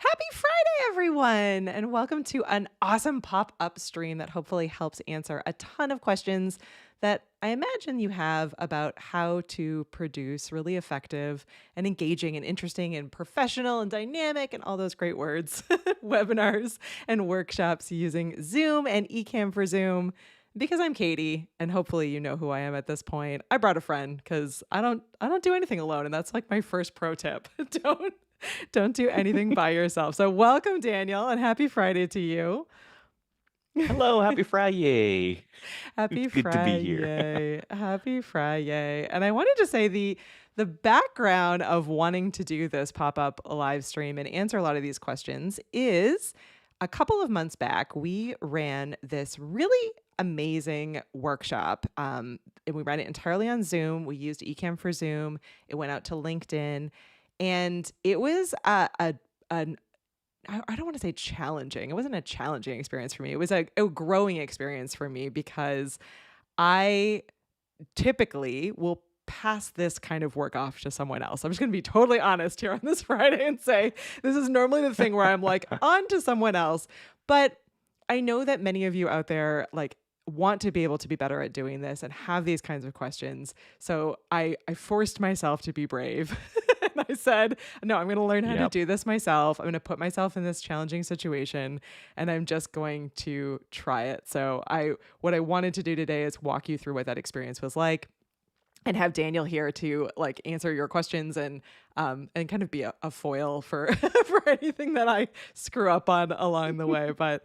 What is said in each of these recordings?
Happy Friday, everyone, and welcome to an awesome pop-up stream that hopefully helps answer a ton of questions that I imagine you have about how to produce really effective and engaging and interesting and professional and dynamic and all those great words webinars and workshops using Zoom and Ecamm for Zoom. Because I'm Katie, and hopefully you know who I am at this point. I brought a friend because I don't do anything alone, and that's like my first pro tip. Don't do anything by yourself. So welcome, Daniel, and happy Friday to you. Hello, happy Friday. Happy It's good to be here. Friday. Happy Friday. And I wanted to say the background of wanting to do this pop-up live stream and answer a lot of these questions is a couple of months back, we ran this really amazing workshop. And we ran it entirely on Zoom. We used Ecamm for Zoom. It went out to LinkedIn. And it was an I don't want to say challenging. It wasn't a challenging experience for me. It was a growing experience for me because I typically will pass this kind of work off to someone else. I'm just going to be totally honest here on this Friday and say this is normally the thing where I'm like on to someone else. But I know that many of you out there like want to be able to be better at doing this and have these kinds of questions. So I forced myself to be brave. And I said, no, I'm going to learn how to Yep. do this myself. I'm going to put myself in this challenging situation and I'm just going to try it. So what I wanted to do today is walk you through what that experience was like and have Daniel here to like answer your questions and kind of be a foil for for anything that I screw up on along the way. But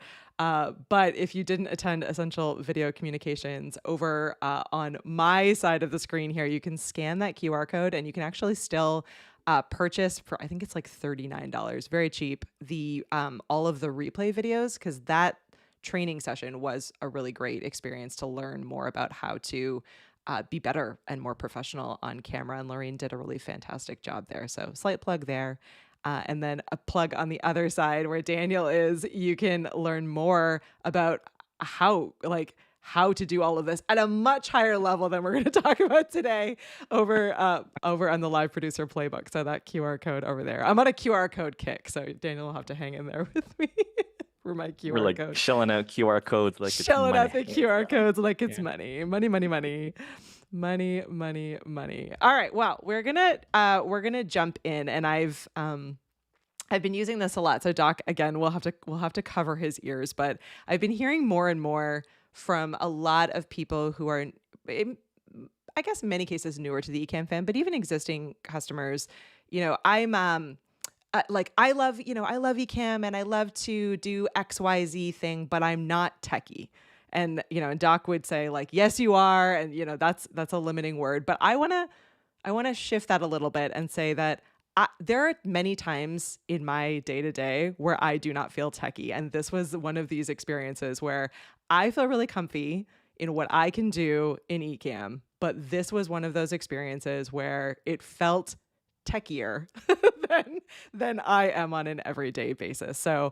if you didn't attend Essential Video Communications over on my side of the screen here, you can scan that QR code and you can actually still purchase for I think it's like $39, very cheap. The all of the replay videos because that training session was a really great experience to learn more about how to be better and more professional on camera. And Lorraine did a really fantastic job there. So slight plug there. And then a plug on the other side where Daniel is, you can learn more about how to do all of this at a much higher level than we're going to talk about today over on the live producer playbook. So that QR code over there. I'm on a QR code kick. So Daniel will have to hang in there with me for my We're QR like code. shelling out QR codes like it's Shelling out money. the QR codes like it's Yeah. money. Money, money, money. Money, money, money. All right. Well, we're gonna jump in, and I've been using this a lot. So Doc, again, we'll have to cover his ears, but I've been hearing more and more from a lot of people who are, I guess, in many cases newer to the Ecamm fan, but even existing customers. I'm like I love Ecamm and I love to do XYZ thing, but I'm not techie. And Doc would say like, yes, you are. And that's a limiting word, but I want to shift that a little bit and say that there are many times in my day to day where I do not feel techie. And this was one of these experiences where I feel really comfy in what I can do in Ecamm. But this was one of those experiences where it felt techier than I am on an everyday basis. So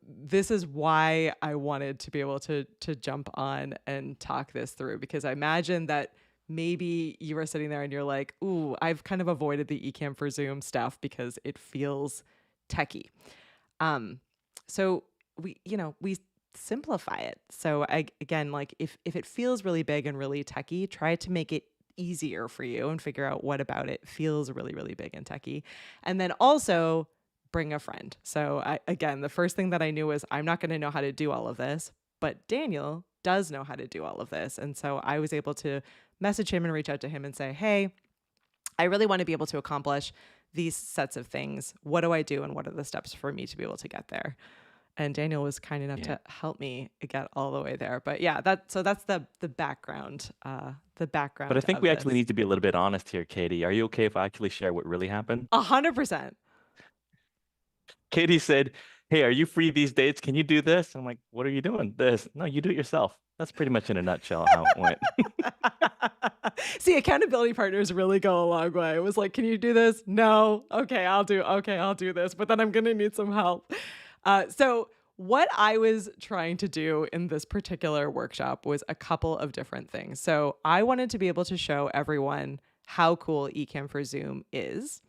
this is why I wanted to be able to jump on and talk this through, because I imagine that maybe you were sitting there and you're like, ooh, I've kind of avoided the Ecamm for Zoom stuff because it feels techie. So we simplify it. So again, like if it feels really big and really techie, try to make it easier for you and figure out what about it feels really, really big and techie. And then also bring a friend. So again, the first thing that I knew was I'm not going to know how to do all of this, but Daniel does know how to do all of this. And so I was able to message him and reach out to him and say, hey, I really want to be able to accomplish these sets of things. What do I do? And what are the steps for me to be able to get there? And Daniel was kind enough Yeah. to help me get all the way there. But yeah, that's the background, the But I background think of we actually this. need to be a little bit honest here, Katie. Are you okay if I actually share what really happened? 100%. Katie said, hey, are you free these dates? Can you do this? I'm like, what are you doing? This. No, you do it yourself. That's pretty much in a nutshell how it went. See, accountability partners really go a long way. It was like, can you do this? No. Okay, I'll do this, but then I'm going to need some help. So what I was trying to do in this particular workshop was a couple of different things. So I wanted to be able to show everyone how cool Ecamm for Zoom is.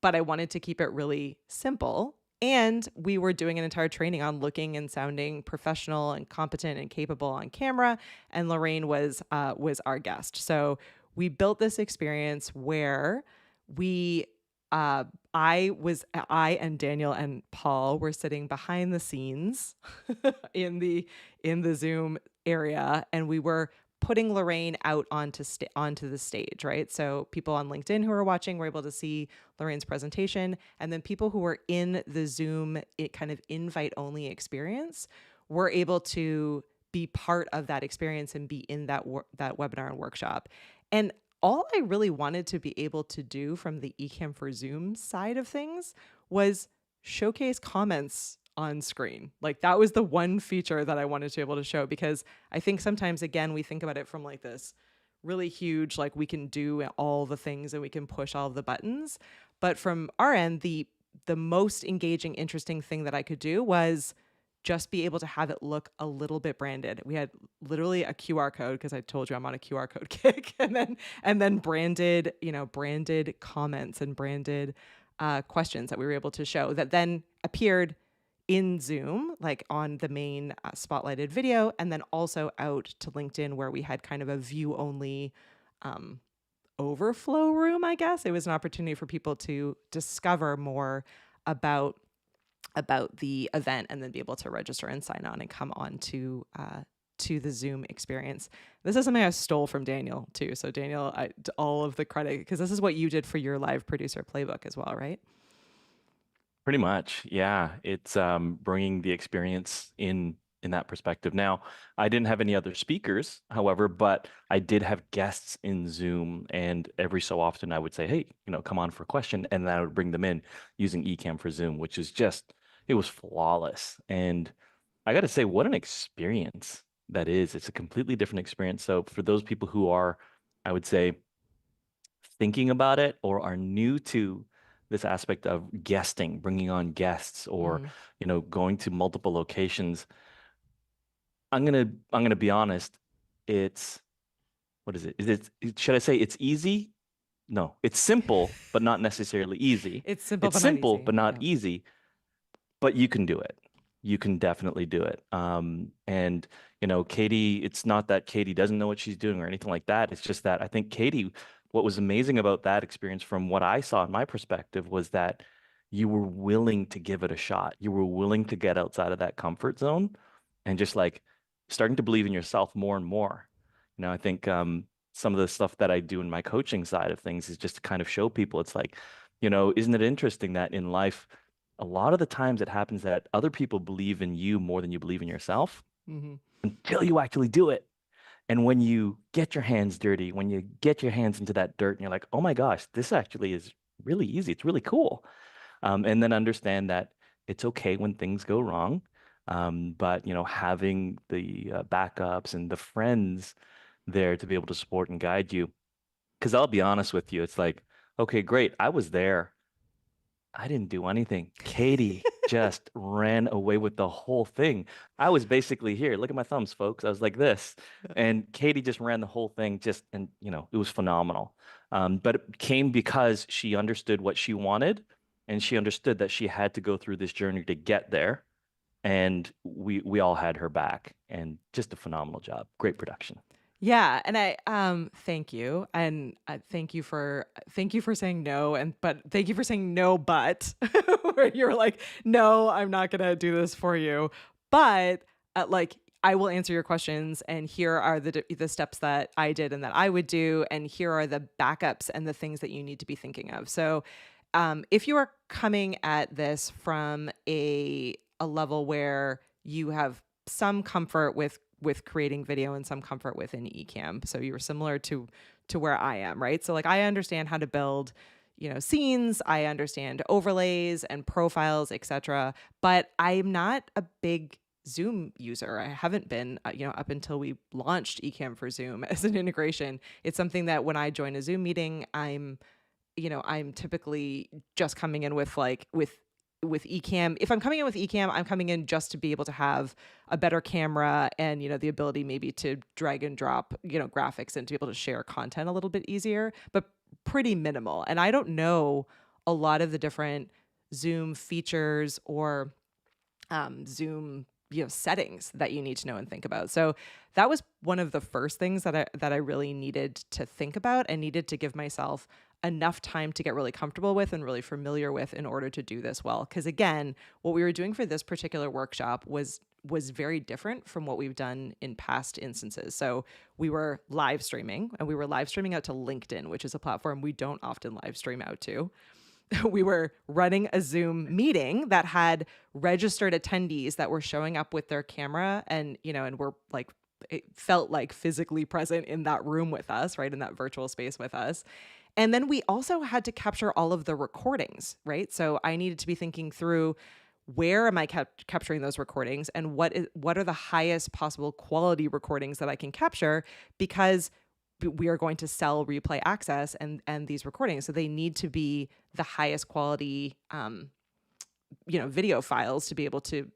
but I wanted to keep it really simple. And we were doing an entire training on looking and sounding professional and competent and capable on camera. And Lorraine was our guest. So we built this experience where we I and Daniel and Paul were sitting behind the scenes in the Zoom area, and we were putting Lorraine out onto the stage, right? So people on LinkedIn who are watching were able to see Lorraine's presentation, and then people who were in the Zoom kind of invite only experience were able to be part of that experience and be in that webinar and workshop. And all I really wanted to be able to do from the Ecamm for Zoom side of things was showcase comments on screen. Like that was the one feature that I wanted to be able to show, because I think sometimes, again, we think about it from like this really huge, like we can do all the things and we can push all of the buttons. But from our end, the most engaging, interesting thing that I could do was just be able to have it look a little bit branded. We had literally a QR code, because I told you I'm on a QR code kick, and then branded, branded comments and branded questions that we were able to show that then appeared in Zoom, like on the main spotlighted video, and then also out to LinkedIn, where we had kind of a view only overflow room, I guess. It was an opportunity for people to discover more about the event and then be able to register and sign on and come on to the Zoom experience. This is something I stole from Daniel too. So Daniel, all of the credit, because this is what you did for your live producer playbook as well, right? Pretty much, yeah. It's bringing the experience in that perspective. Now, I didn't have any other speakers, however, but I did have guests in Zoom, and every so often I would say, "Hey, come on for a question," and then I would bring them in using Ecamm for Zoom, which is just it was flawless. And I got to say, what an experience that is. It's a completely different experience. So for those people who are, I would say, thinking about it or are new to this aspect of guesting, bringing on guests, or Mm-hmm. going to multiple locations, I'm gonna be honest. It's what is it? Should I say it's easy? No, it's simple, but not necessarily easy. It's simple It's but not simple, easy. but not Yeah. easy. But you can do it. You can definitely do it. And Katie, it's not that Katie doesn't know what she's doing or anything like that. It's just that I think Katie, what was amazing about that experience from what I saw in my perspective was that you were willing to give it a shot. You were willing to get outside of that comfort zone and just like starting to believe in yourself more and more. I think some of the stuff that I do in my coaching side of things is just to kind of show people it's like, isn't it interesting that in life, a lot of the times it happens that other people believe in you more than you believe in yourself Mm-hmm. until you actually do it. And when you get your hands dirty, when you get your hands into that dirt and you're like, oh my gosh, this actually is really easy. It's really cool. And then understand that it's okay when things go wrong. But, having the backups and the friends there to be able to support and guide you. Because I'll be honest with you, it's like, okay, great. I was there. I didn't do anything. Katie just ran away with the whole thing. I was basically here. Look at my thumbs, folks. I was like this. And Katie just ran the whole thing and it was phenomenal. But it came because she understood what she wanted and she understood that she had to go through this journey to get there. And we all had her back and just a phenomenal job. Great production. Yeah, and I thank you, and thank you for saying no, and but thank you for saying no, but where you're like, no, I'm not gonna do this for you, but like I will answer your questions, and here are the steps that I did and that I would do, and here are the backups and the things that you need to be thinking of. So, if you are coming at this from a level where you have some comfort with creating video and some comfort within Ecamm. So you were similar to where I am, right? So like I understand how to build, scenes, I understand overlays and profiles, etc. But I'm not a big Zoom user. I haven't been, up until we launched Ecamm for Zoom as an integration. It's something that when I join a Zoom meeting, I'm typically just coming in with Ecamm. If I'm coming in with Ecamm, I'm coming in just to be able to have a better camera and, the ability maybe to drag and drop, graphics and to be able to share content a little bit easier, but pretty minimal. And I don't know a lot of the different Zoom features or Zoom settings that you need to know and think about. So that was one of the first things that I really needed to think about and needed to give myself enough time to get really comfortable with and really familiar with in order to do this well. Because again, what we were doing for this particular workshop was very different from what we've done in past instances. So we were live streaming, and we were live streaming out to LinkedIn, which is a platform we don't often live stream out to. We were running a Zoom meeting that had registered attendees that were showing up with their camera and were like, it felt like physically present in that room with us, right? In that virtual space with us. And then we also had to capture all of the recordings, right? So I needed to be thinking through, where am I capturing those recordings, and what are the highest possible quality recordings that I can capture, because we are going to sell replay access and these recordings, so they need to be the highest quality video files to be able to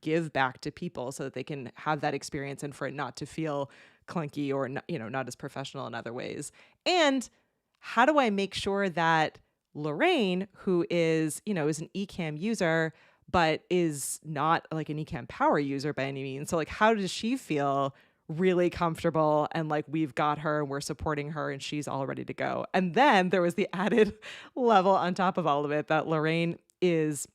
give back to people so that they can have that experience, and for it not to feel clunky or not as professional in other ways. And how do I make sure that Lorraine, who is an Ecamm user, but is not like an Ecamm power user by any means. So like, how does she feel really comfortable and like we've got her and we're supporting her and she's all ready to go? And then there was the added level on top of all of it that Lorraine is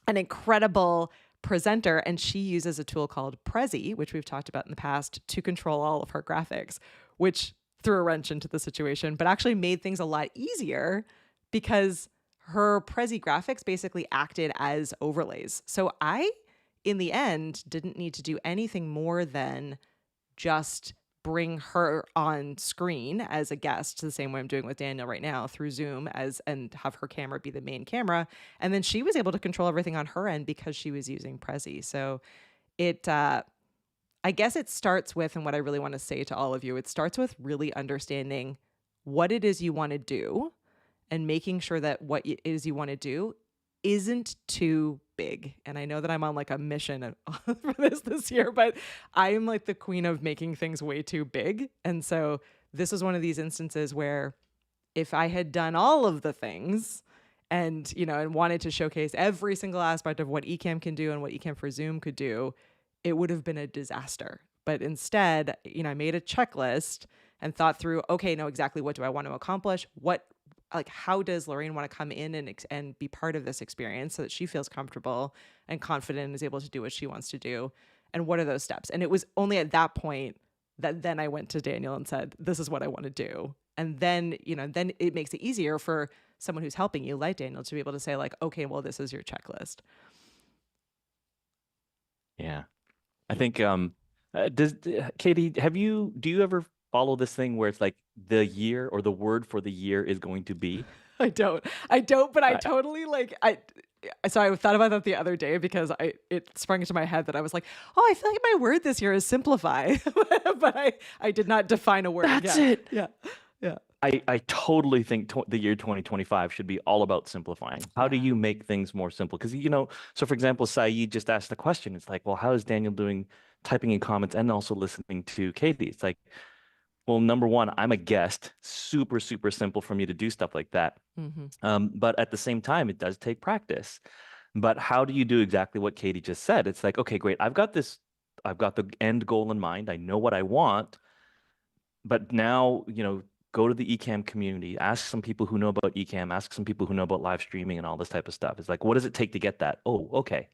an incredible presenter, and she uses a tool called Prezi, which we've talked about in the past, to control all of her graphics, which threw a wrench into the situation, but actually made things a lot easier because her Prezi graphics basically acted as overlays. So I, in the end, didn't need to do anything more than just bring her on screen as a guest, the same way I'm doing with Daniel right now through Zoom, and have her camera be the main camera. And then she was able to control everything on her end because she was using Prezi. So it, I guess it starts with, and what I really want to say to all of you, it starts with really understanding what it is you want to do and making sure that what it is you want to do isn't too big. And I know that I'm on like a mission for this year, but I am like the queen of making things way too big. And so this is one of these instances where if I had done all of the things and wanted to showcase every single aspect of what Ecamm can do and what Ecamm for Zoom could do, it would have been a disaster. But instead, I made a checklist and thought through, okay, no, exactly what do I want to accomplish? How does Lorraine want to come in and be part of this experience so that she feels comfortable and confident and is able to do what she wants to do? And what are those steps? And it was only at that point that then I went to Daniel and said, this is what I want to do. And then, then it makes it easier for someone who's helping you, like Daniel, to be able to say like, okay, well, this is your checklist. Yeah. I think, Katie, do you ever follow this thing where it's like the year or the word for the year is going to be? I don't, but I totally so I thought about that the other day because it sprung into my head that I was like, oh, I feel like my word this year is simplify, but I did not define a word. That's it. Yeah. Yeah. I totally think the year 2025 should be all about simplifying. How do you make things more simple? Because, so for example, Saeed just asked the question. It's like, well, how is Daniel doing typing in comments and also listening to Katie? It's like, well, number one, I'm a guest. Super, super simple for me to do stuff like that. Mm-hmm. But at the same time, it does take practice. But how do you do exactly what Katie just said? It's like, okay, great. I've got the end goal in mind. I know what I want. But now, go to the Ecamm community, ask some people who know about Ecamm, ask some people who know about live streaming and all this type of stuff. It's like, what does it take to get that? Oh, okay.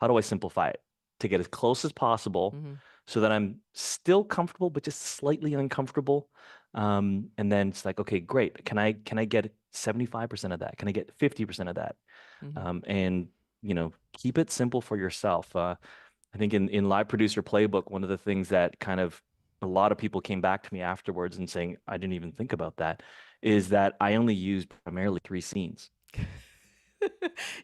How do I simplify it to get as close as possible so that I'm still comfortable, but just slightly uncomfortable? And then it's like, okay, great. Can I get 75% of that? Can I get 50% of that? And, keep it simple for yourself. I think in Live Producer Playbook, one of the things that kind of a lot of people came back to me afterwards and saying, I didn't even think about that, is that I only used primarily 3 scenes.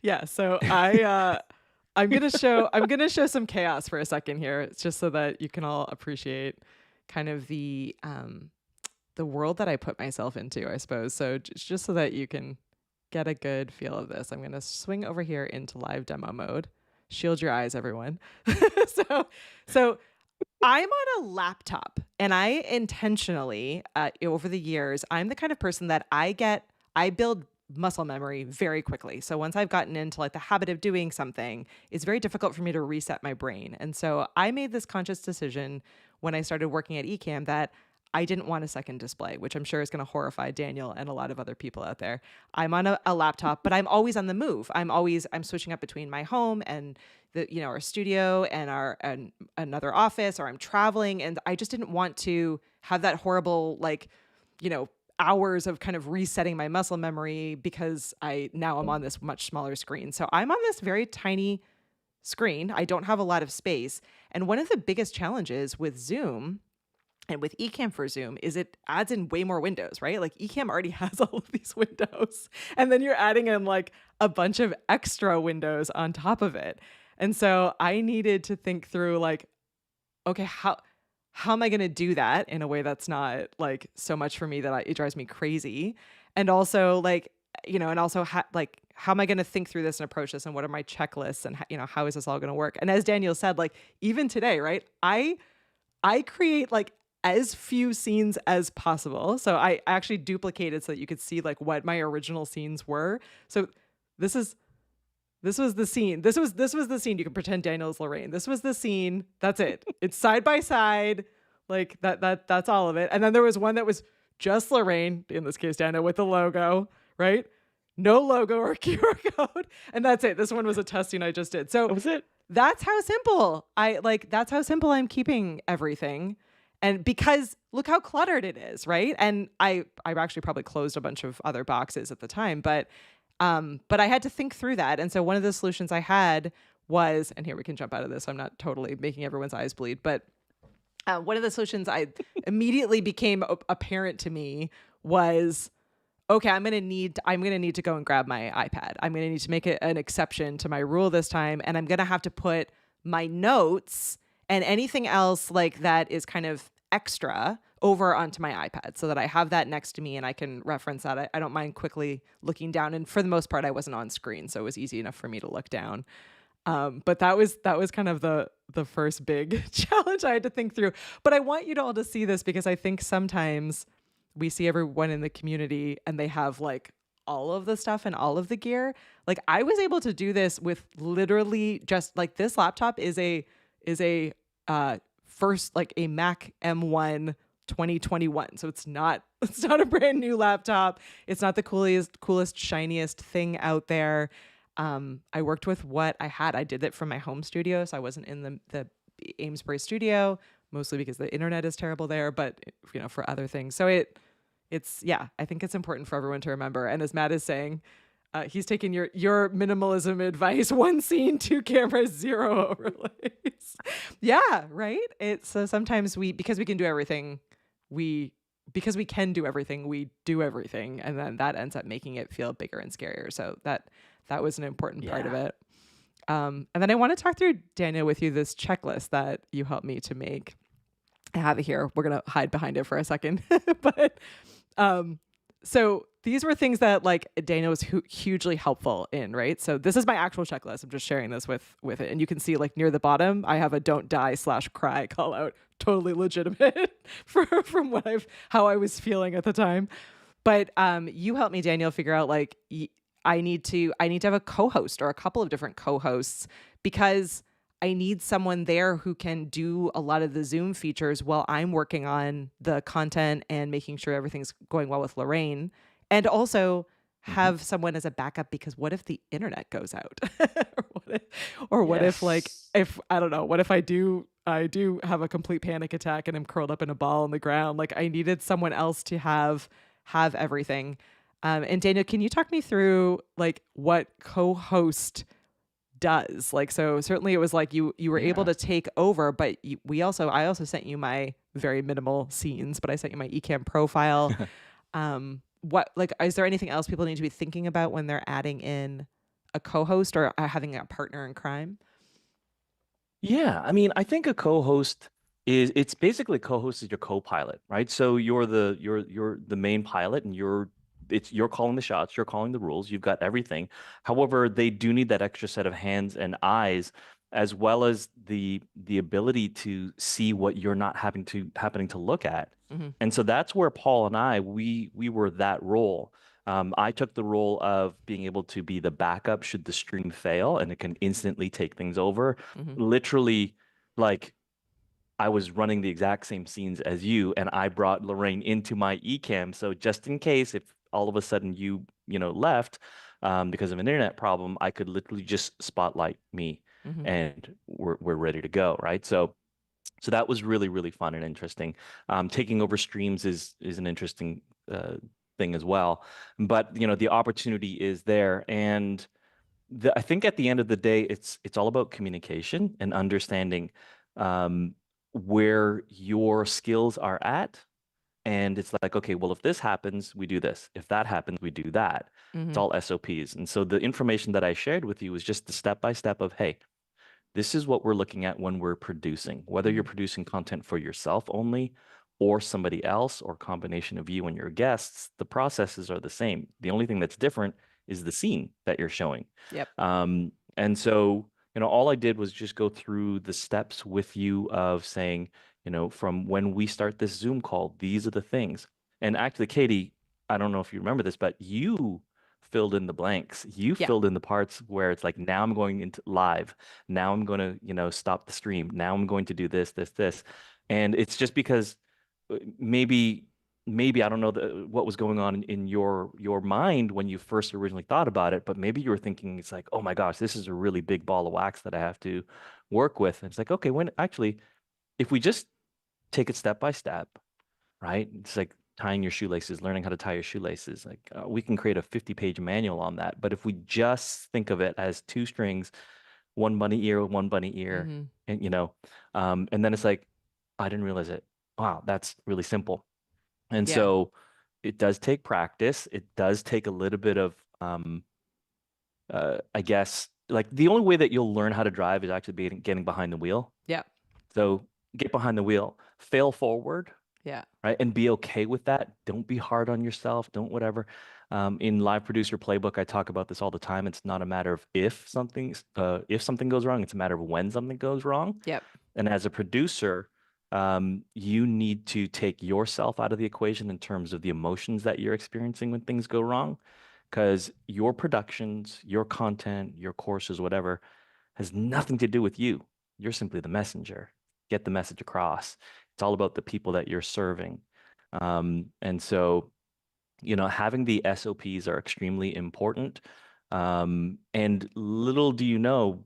Yeah. So I'm gonna show some chaos for a second here. It's just so that you can all appreciate kind of the world that I put myself into, I suppose. So just so that you can get a good feel of this, I'm gonna swing over here into live demo mode. Shield your eyes, everyone. so I'm on a laptop, and I intentionally, over the years, I'm the kind of person that I build muscle memory very quickly. So once I've gotten into like the habit of doing something, it's very difficult for me to reset my brain. And so I made this conscious decision when I started working at Ecamm that I didn't want a second display, which I'm sure is going to horrify Daniel and a lot of other people out there. I'm on a laptop, but I'm always on the move. I'm switching up between my home and our studio and another office, or I'm traveling, and I just didn't want to have that horrible you know hours of kind of resetting my muscle memory because I'm on this much smaller screen. So I'm on this very tiny screen. I don't have a lot of space. And one of the biggest challenges with Zoom and with Ecamm for Zoom is it adds in way more windows, right? Like Ecamm already has all of these windows, and then you're adding in like a bunch of extra windows on top of it. And so I needed to think through like, okay, how am I going to do that in a way that's not like so much for me that it drives me crazy? And also like, and also how am I going to think through this and approach this, and what are my checklists, and how is this all going to work? And as Daniel said, like even today, right? I create like as few scenes as possible. So I actually duplicated so that you could see like what my original scenes were. So this is this was the scene. This was the scene. You can pretend Daniel's Lorraine. This was the scene. That's it. It's side by side. Like that's all of it. And then there was one that was just Lorraine, in this case Daniel, with the logo, right? No logo or QR code. And that's it. This one was a testing I just did. So That was it. that's how simple I'm keeping everything. And because look how cluttered it is, right? And I actually probably closed a bunch of other boxes at the time, but I had to think through that. And so one of the solutions I had was, and here we can jump out of this, I'm not totally making everyone's eyes bleed, but one of the solutions I immediately became apparent to me was, okay, I'm gonna need to go and grab my iPad. I'm gonna need to make an exception to my rule this time, and I'm gonna have to put my notes and anything else like that is kind of extra over onto my iPad so that I have that next to me and I can reference that. I don't mind quickly looking down, and for the most part, I wasn't on screen, so it was easy enough for me to look down. But that was kind of the first big challenge I had to think through. But I want you to all to see this because I think sometimes we see everyone in the community and they have like all of the stuff and all of the gear. Like I was able to do this with literally just like this laptop is a first like a Mac M1 2021. So it's not a brand new laptop. It's not the coolest, shiniest thing out there. I worked with what I had. I did it from my home studio, so I wasn't in the Amesbury studio, mostly because the internet is terrible there, but for other things. So it's I think it's important for everyone to remember. And as Matt is saying, he's taking your minimalism advice: one scene, two cameras, zero overlays. Yeah, right. It's so sometimes because we can do everything, we can do everything, we do everything, and then that ends up making it feel bigger and scarier. So that was an important part of it. And then I want to talk through, Daniel, with you this checklist that you helped me to make. I have it here. We're gonna hide behind it for a second, but so these were things that like Daniel was hugely helpful in, right? So this is my actual checklist. I'm just sharing this with it, and you can see like near the bottom, I have a "don't die/cry" call out, totally legitimate from how I was feeling at the time. But you helped me, Daniel, figure out like I need to have a co-host or a couple of different co-hosts because I need someone there who can do a lot of the Zoom features while I'm working on the content and making sure everything's going well with Lorraine, and also have someone as a backup because what if the internet goes out? What if like if I don't know, what if I do have a complete panic attack and I'm curled up in a ball on the ground? Like I needed someone else to have everything. And Daniel, can you talk me through like what co-host does? Like, so certainly it was like you were able to take over, but I also sent you my very minimal scenes, but I sent you my Ecamm profile. What like is there anything else people need to be thinking about when they're adding in a co-host or having a partner in crime? Yeah, I mean, I think a co-host it's basically co-host is your co-pilot, right? So you're the main pilot and you're calling the shots, you're calling the rules, you've got everything. However, they do need that extra set of hands and eyes, as well as the ability to see what you're not happening to look at. Mm-hmm. And so that's where Paul and I we were that role. I took the role of being able to be the backup should the stream fail, and it can instantly take things over. Hmm. Literally, like I was running the exact same scenes as you, and I brought Lorraine into my Ecamm. So just in case if all of a sudden you left because of an internet problem, I could literally just spotlight me Hmm. and we're ready to go, right? So that was really, really fun and interesting. Taking over streams is an interesting thing as well. But the opportunity is there, and I think at the end of the day, it's all about communication and understanding where your skills are at. And it's like, okay, well, if this happens, we do this. If that happens, we do that. It's Hmm. all SOPs. And so the information that I shared with you was just the step by step of, hey, this is what we're looking at when we're producing, whether you're Hmm. producing content for yourself only or somebody else or combination of you and your guests, the processes are the same. The only thing that's different is the scene that you're showing. Yep. And so, all I did was just go through the steps with you of saying, from when we start this Zoom call, these are the things. And actually, Katie, I don't know if you remember this, but you filled in the blanks. You Yeah. filled in the parts where it's like, now I'm going into live. Now I'm going to, stop the stream. Now I'm going to do this, this, this. And it's just because maybe I don't know what was going on in your mind when you first originally thought about it, but maybe you were thinking it's like, oh my gosh, this is a really big ball of wax that I have to work with. And it's like, okay, when actually, if we just take it step by step, right? It's like tying your shoelaces, learning how to tie your shoelaces. Like we can create a 50-page manual on that. But if we just think of it as two strings, one bunny ear, one bunny ear, Hmm. and and then it's like, I didn't realize it. Wow, that's really simple. And Yeah. so it does take practice. It does take a little bit of I guess like the only way that you'll learn how to drive is actually getting behind the wheel. Yeah. So get behind the wheel, fail forward, Yeah. right? And be okay with that. Don't be hard on yourself. Don't whatever. In Live Producer Playbook, I talk about this all the time. It's not a matter of if something goes wrong. It's a matter of when something goes wrong. Yep. And as a producer, you need to take yourself out of the equation in terms of the emotions that you're experiencing when things go wrong, because your productions, your content, your courses, whatever, has nothing to do with you. You're simply the messenger. Get the message across. It's all about the people that you're serving. And so, having the SOPs are extremely important. And little do you know,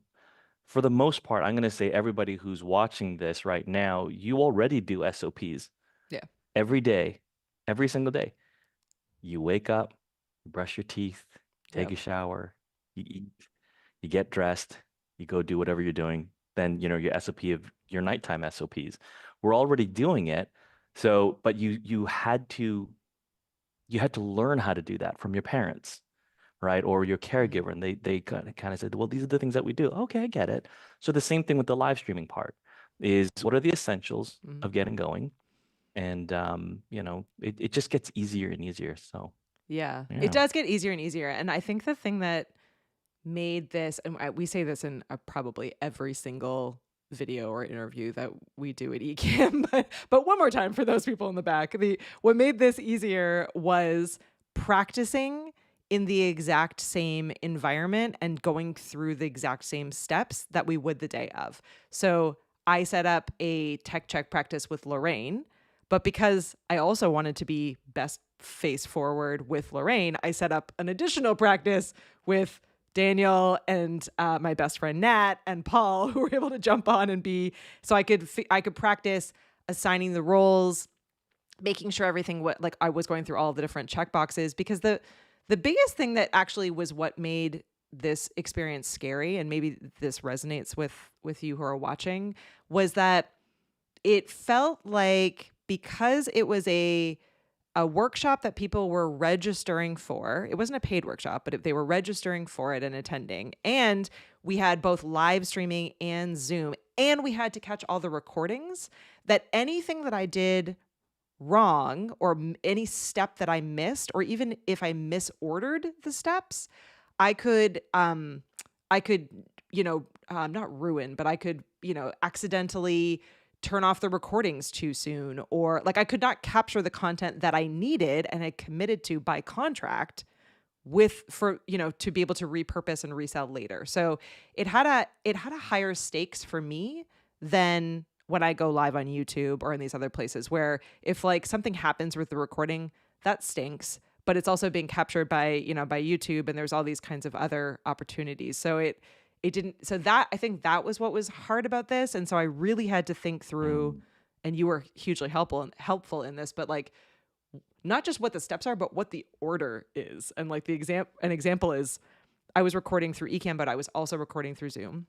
for the most part, I'm going to say everybody who's watching this right now, you already do SOPs Yeah. every day, every single day. You wake up, you brush your teeth, take Yep. a shower, you eat, you get dressed, you go do whatever you're doing. Then, your SOP of your nighttime SOPs. We're already doing it. So, but you had to learn how to do that from your parents, right? Or your Hmm. caregiver. And they kind of said, well, these are the things that we do. Okay, I get it. So the same thing with the live streaming part is what are the essentials Hmm. of getting going? And it just gets easier and easier. So Yeah. It yeah. does get easier and easier. And I think the thing that made this, and we say this in probably every single video or interview that we do at Ecamm, but one more time for those people in the back, the what made this easier was practicing in the exact same environment and going through the exact same steps that we would the day of. So I set up a tech check practice with Lorraine, but because I also wanted to be best face forward with Lorraine, I set up an additional practice with Daniel and my best friend Nat and Paul, who were able to jump on and be so I could practice assigning the roles, making sure everything like I was going through all the different check boxes, because the biggest thing that actually was what made this experience scary, and maybe this resonates with you who are watching, was that it felt like, because it was a workshop that people were registering for. It wasn't a paid workshop, but they were registering for it and attending. And we had both live streaming and Zoom, and we had to catch all the recordings, that anything that I did wrong, or any step that I missed, or even if I misordered the steps, I could I could not ruin, but I could accidentally turn off the recordings too soon, or like I could not capture the content that I needed and had committed to by contract to be able to repurpose and resell later. So it had a higher stakes for me than when I go live on YouTube or in these other places, where if like something happens with the recording, that stinks, but it's also being captured by YouTube, and there's all these kinds of other opportunities. So it didn't, so that, I think that was what was hard about this. And so I really had to think through, Mm. and you were hugely helpful in this, but like not just what the steps are, but what the order is. And like an example is I was recording through Ecamm, but I was also recording through Zoom.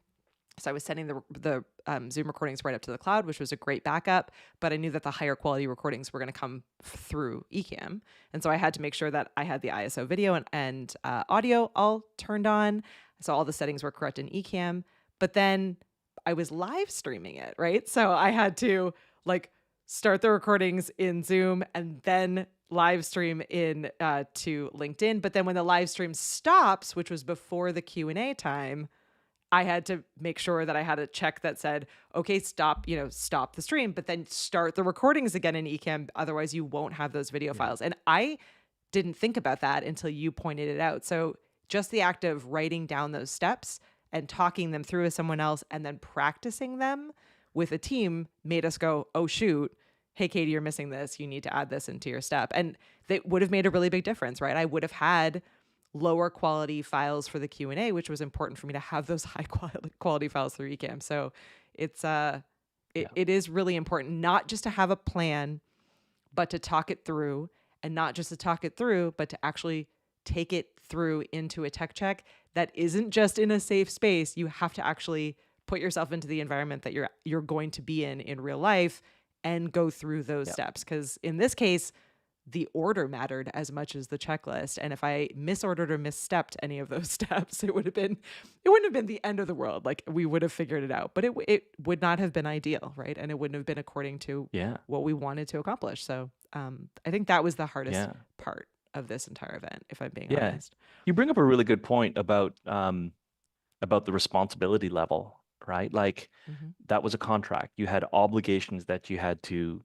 So I was sending the Zoom recordings right up to the cloud, which was a great backup. But I knew that the higher quality recordings were going to come through Ecamm, and so I had to make sure that I had the ISO video and audio all turned on, so all the settings were correct in Ecamm. But then I was live streaming it, right? So I had to like start the recordings in Zoom and then live stream in to LinkedIn. But then when the live stream stops, which was before the Q&A time, I had to make sure that I had a check that said, okay, stop the stream, but then start the recordings again in Ecamm. Otherwise you won't have those video Yeah. files. And I didn't think about that until you pointed it out. So just the act of writing down those steps and talking them through with someone else and then practicing them with a team made us go, oh shoot, hey Katie, you're missing this. You need to add this into your step. And that would have made a really big difference, right? I would have had lower quality files for the Q&A, which was important for me to have those high quality files through Ecamm. So it's Yeah. it is really important not just to have a plan, but to talk it through, and not just to talk it through, but to actually take it through into a tech check that isn't just in a safe space. You have to actually put yourself into the environment that you're going to be in real life and go through those Yeah. steps. Because in this case, the order mattered as much as the checklist. And if I misordered or misstepped any of those steps, it wouldn't have been the end of the world. Like we would have figured it out, but it would not have been ideal, right? And it wouldn't have been according to Yeah. what we wanted to accomplish. So I think that was the hardest Yeah. part of this entire event, if I'm being Yeah. honest. You bring up a really good point about the responsibility level, right? Like Mm-hmm. that was a contract. You had obligations that you had to,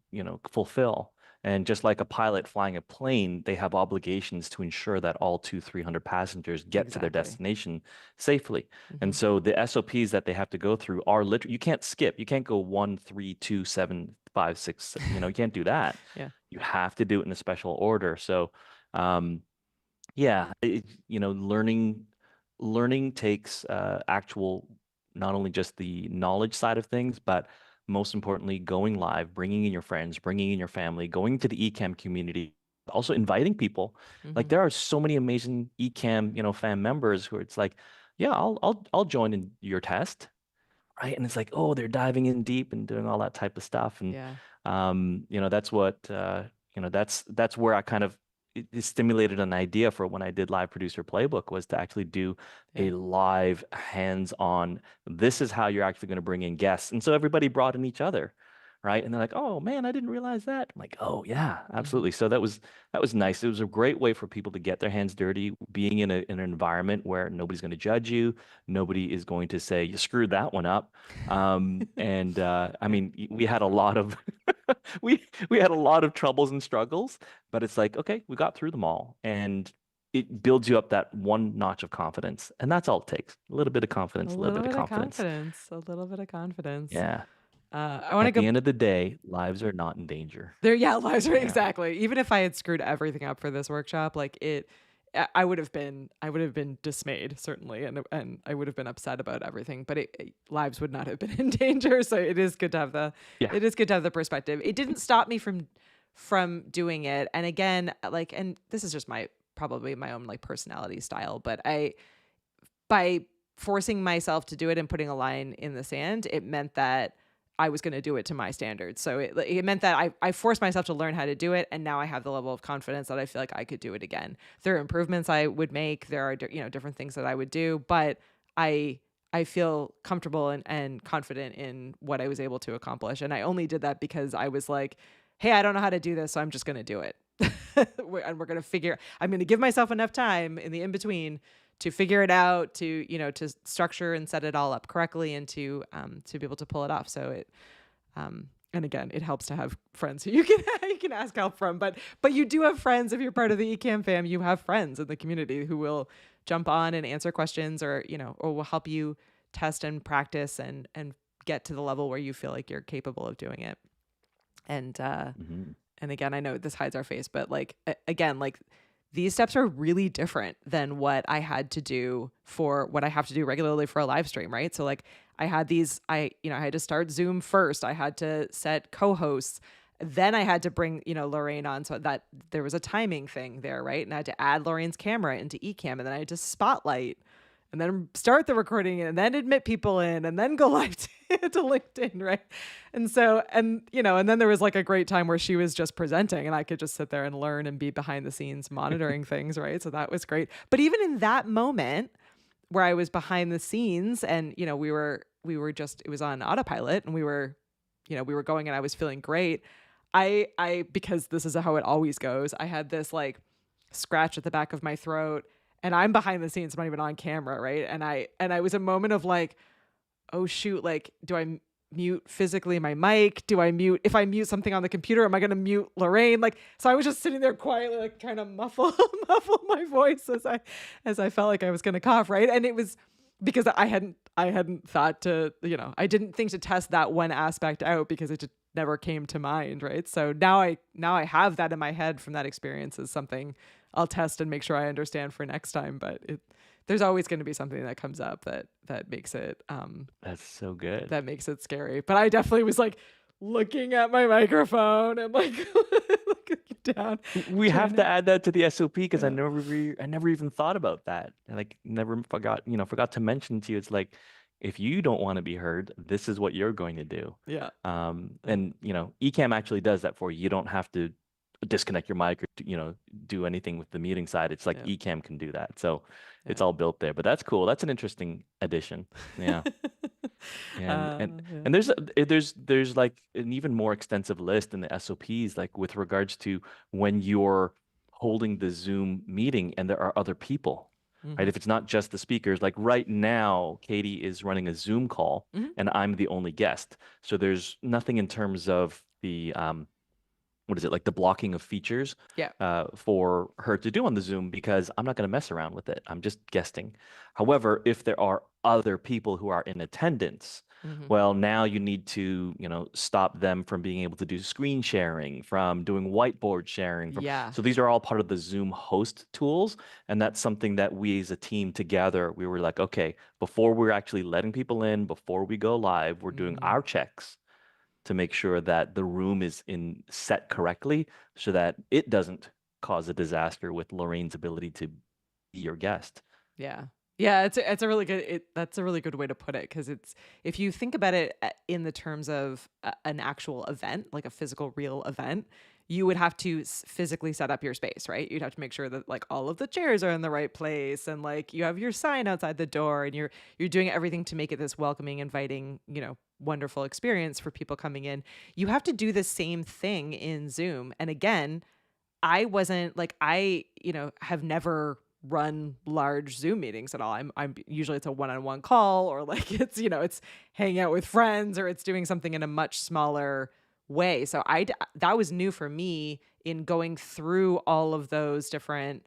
fulfill. And just like a pilot flying a plane, they have obligations to ensure that all 300 passengers get to their Exactly. destination safely. Mm-hmm. And so the SOPs that they have to go through are literally, you can't skip. You can't go 1, 3, 2, 7, 5, 6. You can't do that. Yeah. You have to do it in a special order. So, um, yeah, learning takes actual, not only just the knowledge side of things, but most importantly, going live, bringing in your friends, bringing in your family, going to the Ecamm community, also inviting people. Like Mm-hmm. there are so many amazing Ecamm, fan members who it's like, yeah, I'll join in your test, right? And it's like, oh, they're diving in deep and doing all that type of stuff. And Yeah. that's what that's where I kind of it stimulated an idea for when I did Live Producer Playbook, was to actually do Yeah. a live hands-on, this is how you're actually going to bring in guests. And so everybody brought in each other, right? And they're like, oh man, I didn't realize that. I'm like, oh yeah, Mm-hmm. absolutely. So that was nice. It was a great way for people to get their hands dirty, being in an environment where nobody's going to judge you. Nobody is going to say you screwed that one up. And I Yeah. mean, we had a lot of we had a lot of troubles and struggles, but it's like, okay, we got through them all, and it builds you up that one notch of confidence, and that's all it takes. A little bit of A confidence, a little little bit of bit of confidence. confidence. A little bit of confidence. Yeah. I want to At go the end of the day, lives are not in danger. there. Yeah, lives are Yeah. exactly. Even if I had screwed everything up for this workshop, like I would have been dismayed certainly, and I would have been upset about everything. But lives would not have been in danger. So it is good to have Yeah. the perspective. It didn't stop me from doing it. And again, like, and this is just probably my own like personality style, but by forcing myself to do it and putting a line in the sand, it meant that I was going to do it to my standards. So it meant that I forced myself to learn how to do it. And now I have the level of confidence that I feel like I could do it again. There are improvements I would make. There are, different things that I would do, but I feel comfortable and confident in what I was able to accomplish. And I only did that because I was like, hey, I don't know how to do this, so I'm just going to do it. And I'm going to give myself enough time in the in between to figure it out, to structure and set it all up correctly, and to be able to pull it off. So And again, it helps to have friends who you can you can ask help from. But you do have friends if you're part of the Ecamm fam. You have friends in the community who will jump on and answer questions, or or will help you test and practice and get to the level where you feel like you're capable of doing it. And Hmm. and again, I know this hides our face, but like again, like these steps are really different than what I had to do for what I have to do regularly for a live stream, right? So like I had these, I had to start Zoom first. I had to set co-hosts. Then I had to bring, Lorraine on, so that there was a timing thing there, right? And I had to add Lorraine's camera into Ecamm, and then I had to spotlight and then start the recording and then admit people in and then go live to LinkedIn, right? And so, and then there was like a great time where she was just presenting and I could just sit there and learn and be behind the scenes monitoring things, right? So that was great. But even in that moment where I was behind the scenes and, we were just, it was on autopilot and we were going and I was feeling great. Because this is how it always goes, I had this like scratch at the back of my throat and I'm behind the scenes, I'm not even on camera, right? And I was a moment of like, oh shoot, like, do I mute physically my mic? Do I mute, if I mute something on the computer, am I gonna mute Lorraine? Like, so I was just sitting there quietly, like trying to muffle muffle my voice as I felt like I was gonna cough, right? And it was because I hadn't thought to, I didn't think to test that one aspect out because it just never came to mind, right? So now I have that in my head from that experience as something I'll test and make sure I understand for next time. But there's always going to be something that comes up that makes it That's so good. that makes it scary. But I definitely was like looking at my microphone and like looking down, We trying have to to add that to the SOP because yeah I never even thought about that. I like never forgot to mention to you. It's like if you don't want to be heard, this is what you're going to do. yeah yeah And Ecamm actually does that for you. You don't have to disconnect your mic or do anything with the muting side. It's like yeah Ecamm can do that. So it's yeah. all built there. But that's cool. That's an interesting addition. Yeah. And and Yeah. and there's like an even more extensive list in the SOPs, like with regards to when you're holding the Zoom meeting and there are other people, right? Mm-hmm. If it's not just the speakers, like right now, Katie is running a Zoom call Mm-hmm. and I'm the only guest. So there's nothing in terms of the what is it, like the blocking of features Yeah. for her to do on the Zoom because I'm not going to mess around with it. I'm just guesting. However, if there are other people who are in attendance, Mm-hmm. well, now you need to, stop them from being able to do screen sharing, from doing whiteboard sharing, from Yeah. so these are all part of the Zoom host tools. And that's something that we as a team together, we were like, okay, before we're actually letting people in, before we go live, we're doing Mm-hmm. our checks to make sure that the room is in set correctly so that it doesn't cause a disaster with Lorraine's ability to be your guest. Yeah. Yeah, it's a really good that's a really good way to put it because it's if you think about it in the terms of an actual event, like a physical real event, you would have to physically set up your space, right? You'd have to make sure that like all of the chairs are in the right place and like you have your sign outside the door and you're doing everything to make it this welcoming, inviting, wonderful experience for people coming in. You have to do the same thing in Zoom. And again, I wasn't like have never run large Zoom meetings at all. I'm usually it's a one-on-one call or like it's hanging out with friends or it's doing something in a much smaller way. So that was new for me in going through all of those different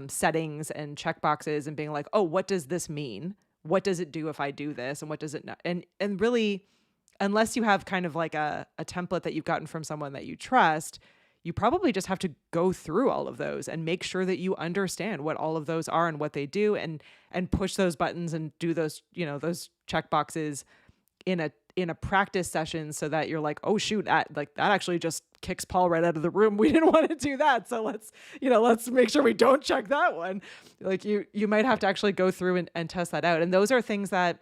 settings and checkboxes and being like, oh, what does this mean? What does it do if I do this? And what does it not? And really, unless you have kind of like a template that you've gotten from someone that you trust, you probably just have to go through all of those and make sure that you understand what all of those are and what they do and push those buttons and do those, those check boxes in a practice session so that you're like, oh shoot, that actually just kicks Paul right out of the room. We didn't want to do that. So let's make sure we don't check that one. Like you might have to actually go through and test that out. And those are things that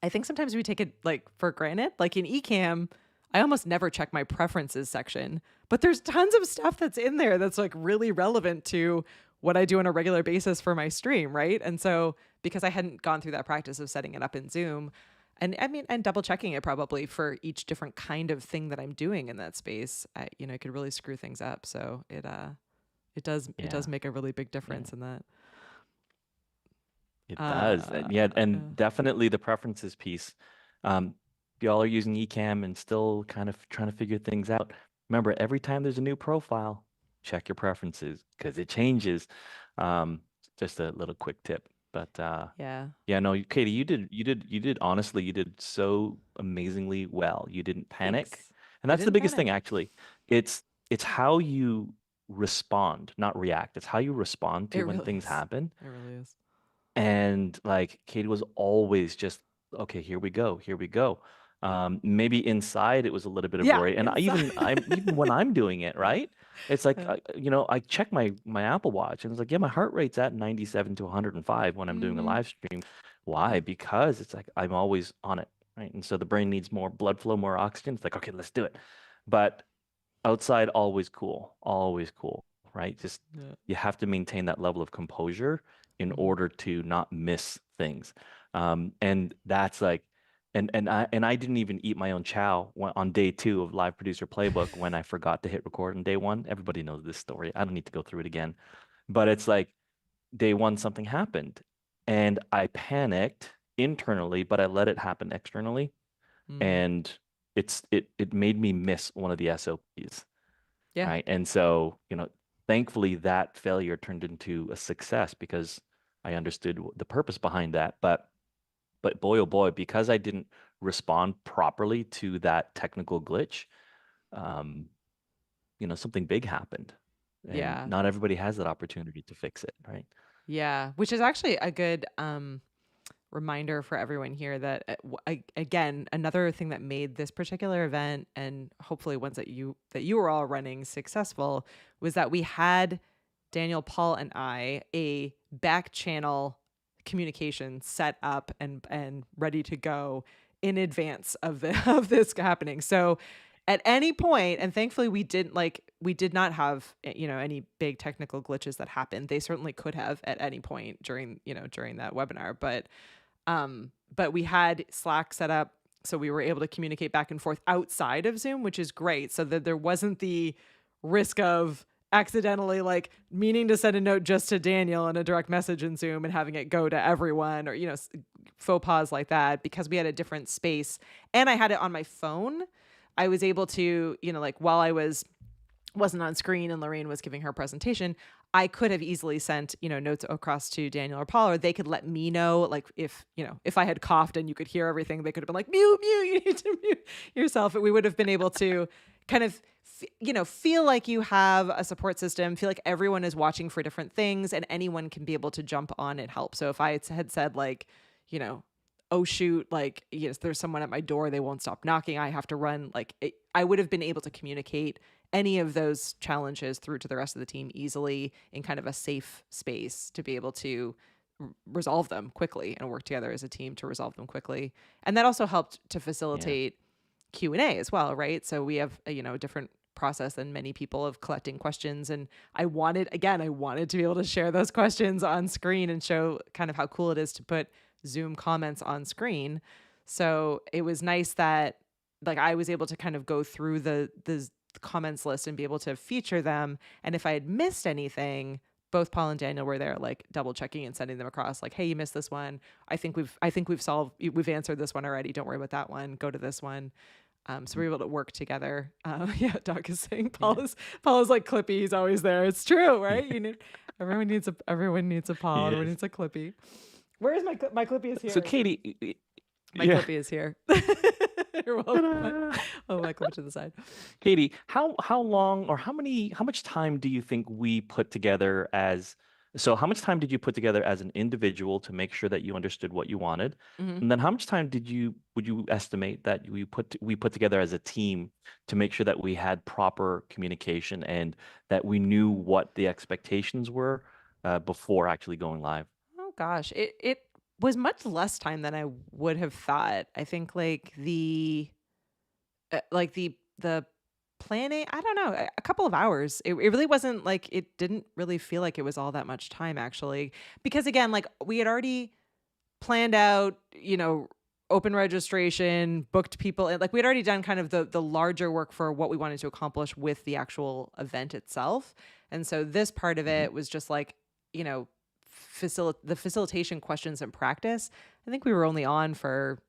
I think sometimes we take it like for granted. Like in Ecamm, I almost never check my preferences section, but there's tons of stuff that's in there that's like really relevant to what I do on a regular basis for my stream, right? And so because I hadn't gone through that practice of setting it up in Zoom, and I mean, and double checking it probably for each different kind of thing that I'm doing in that space, it could really screw things up. So it does Yeah, make a really big yeah, difference in that. it does. And yeah, Uh, and definitely the preferences piece. Um, y'all are using Ecamm and still kind of trying to figure things out, remember every time there's a new profile, check your preferences because it changes. Um, just a little quick tip. But Yeah. yeah, no, Katie, you did honestly, you did so amazingly well. You didn't panic. Thanks. And I that's the didn't biggest thing panic. actually. It's how you respond, not react. It's how you respond It to when really things is. happen. It really is. And like Katie was always just, okay, here we go, here we go. Maybe inside it was a little bit of Yeah, worry, and inside. even when I'm doing it, right? It's like Yeah. I check my Apple Watch, and it's like, yeah, my heart rate's at 97 to 105 when I'm doing a Mm-hmm. live stream. Why? Yeah. Because it's like I'm always on it, right? And so the brain needs more blood flow, more oxygen. It's like, okay, let's do it. But outside, always cool, right? Just Yeah. you have to maintain that level of composure in Mm-hmm. order to not miss things. And that's like, and I didn't even eat my own chow on day two of Live Producer Playbook when I forgot to hit record on day one. Everybody knows this story. I don't need to go through it again. But it's like day one, something happened, and I panicked internally, but I let it happen externally, Mm. and it made me miss one of the SOPs, Yeah. right? And so, thankfully that failure turned into a success because I understood the purpose behind that. But boy, oh boy, because I didn't respond properly to that technical glitch, um, something big happened. And Yeah. not everybody has that opportunity to fix it, right? Yeah. Which is actually a good reminder for everyone here that again, another thing that made this particular event and hopefully ones that you were all running successful was that we had Daniel, Paul, and I a back channel communication set up and ready to go in advance of the of this happening. So at any point, and thankfully we did not have any big technical glitches that happened. They certainly could have at any point during that webinar, but we had Slack set up so we were able to communicate back and forth outside of Zoom, which is great. So that there wasn't the risk of accidentally like meaning to send a note just to Daniel in a direct message in Zoom and having it go to everyone or faux pas like that because we had a different space and I had it on my phone. I was able to, like while I wasn't on screen and Lorraine was giving her presentation, I could have easily sent, notes across to Daniel or Paul, or they could let me know, like if I had coughed and you could hear everything, they could have been like, mute, you need to mute yourself. And we would have been able to kind of, feel like you have a support system, feel like everyone is watching for different things and anyone can be able to jump on and help. So if I had said like, you know, oh shoot, like, yes, there's someone at my door, they won't stop knocking, I have to run, I would have been able to communicate any of those challenges through to the rest of the team easily in kind of a safe space to be able to resolve them quickly and work together as a team to resolve them quickly. And that also helped to Yeah. facilitate Q&A as well, right? So we have a different process than many people of collecting questions, and I wanted to be able to share those questions on screen and show kind of how cool it is to put Zoom comments on screen. So it was nice that like I was able to kind of go through the comments list and be able to feature them, and if I had missed anything, both Paul and Daniel were there like double checking and sending them across like, hey, you missed this one. We've answered this one already. Don't worry about that one. Go to this one. So we're able to work together. Yeah, Doc is saying Yeah. Paul is like Clippy. He's always there. It's true, right? Yeah. Everyone needs a Paul. He Everyone is. needs a Clippy. Where is my Clippy is So here. Katie, My yeah. Clippy is here. You're welcome. Ta-da! My Clippy to the side. Katie, how long or how much time do you think we put together as so how much time did you put together as an individual to make sure that you understood what you wanted? Hmm. And then how much time would you estimate that we put together as a team to make sure that we had proper communication and that we knew what the expectations were before actually going live? Oh gosh, it was much less time than I would have thought. I think the planning, I don't know, a couple of hours. It really wasn't like it didn't really feel like it was all that much time actually, because again, like we had already planned out, open registration, booked people, and like we had already done kind of the larger work for what we wanted to accomplish with the actual event itself. And so this part of Mhm. it was just like, the facilitation questions and practice. I think we were only on for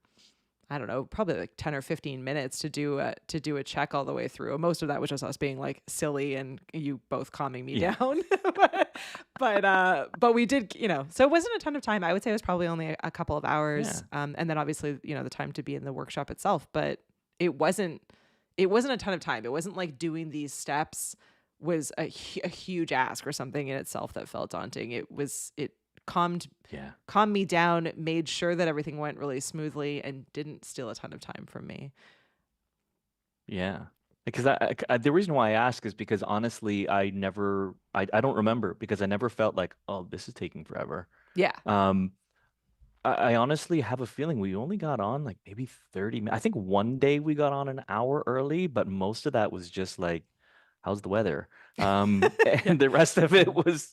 I don't know, probably like 10 or 15 minutes to do a check all the way through. Most of that was just us being like silly and you both calming me Yeah. down. But we did, so it wasn't a ton of time. I would say it was probably only a couple of hours. Yeah. And then obviously, the time to be in the workshop itself, but it wasn't it wasn't a ton of time. It wasn't like doing these steps was a huge ask or something in itself that felt daunting. It calmed Yeah. calmed me down, made sure that everything went really smoothly, and didn't steal a ton of time from me. Yeah. Because the reason why I ask is because honestly, I don't remember because I never felt like, oh, this is taking forever. Yeah. Um, I honestly have a feeling we only got on like maybe 30 minutes. I think one day we got on an hour early, but most of that was just like, how's the weather? Yeah. And the rest of it Yeah. was,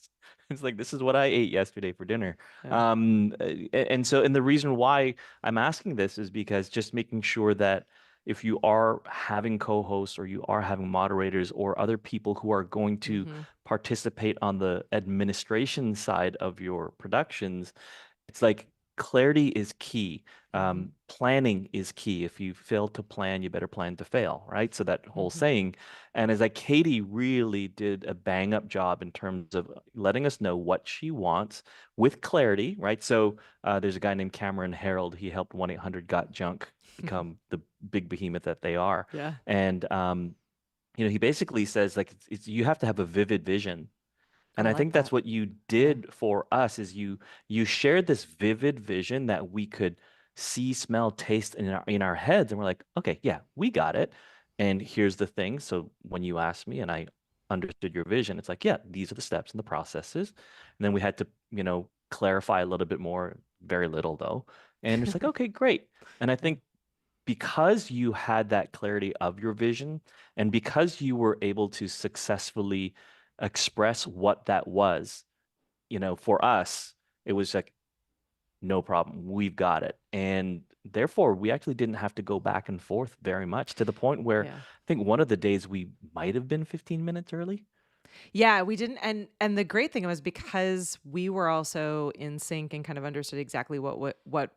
it's like, this is what I ate yesterday for dinner. Yeah. And the reason why I'm asking this is because just making sure that if you are having co-hosts or you are having moderators or other people who are going to Mm-hmm. participate on the administration side of your productions, it's like clarity is key. Mm-hmm. Planning is key. If you fail to plan, you better plan to fail, right? So that whole Mm-hmm. saying. And as like Katie really did a bang up job in terms of letting us know what she wants with clarity, right? So there's a guy named Cameron Harold. He helped 1-800 Got Junk become the big behemoth that they are. Yeah. And he basically says like you have to have a vivid vision, I and I like think that's that. what you Yeah. did for us is you shared this vivid vision that we could see, smell, taste in our heads. And we're like, okay, yeah, we got it. And here's the thing. So when you asked me and I understood your vision, it's like, yeah, these are the steps and the processes. And then we had to, clarify a little bit more, very little though. And it's like, okay, great. And I Yeah. think because you had that clarity of your vision and because you were able to successfully express what that was, for us, it was like, no problem. We've got it. And therefore, we actually didn't have to go back and forth very much to the point where Yeah. I think one of the days we might have been 15 minutes early. Yeah, we didn't, and the great thing was because we were also in sync and kind of understood exactly what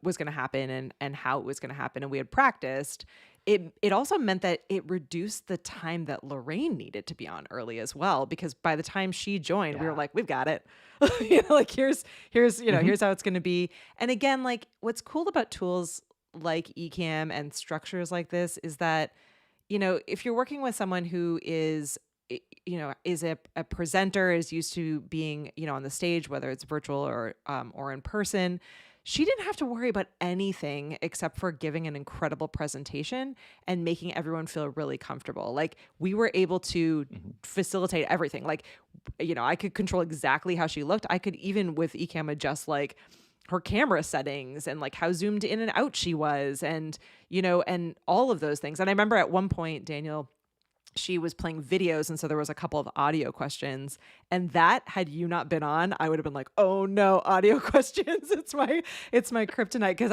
was going to happen and how it was going to happen, and we had practiced. It also meant that it reduced the time that Lorraine needed to be on early as well, because by the time she joined, we were Yeah. like, we've got it. Like Hmm. here's how it's going to be. And again, like what's cool about tools like Ecamm and structures like this is that if you're working with someone who is is a presenter, is used to being on the stage, whether it's virtual or in person, she didn't have to worry about anything except for giving an incredible presentation and making everyone feel really comfortable. Like we were able to Hmm. facilitate everything. Like I could control exactly how she looked. I could even with Ecamm adjust like her camera settings and like how zoomed in and out she was, and and all of those things. And I remember at one point, Daniel, she was playing videos, and so there was a couple of audio questions, and that had you not been on, I would have been like, oh no, audio questions. It's my kryptonite, because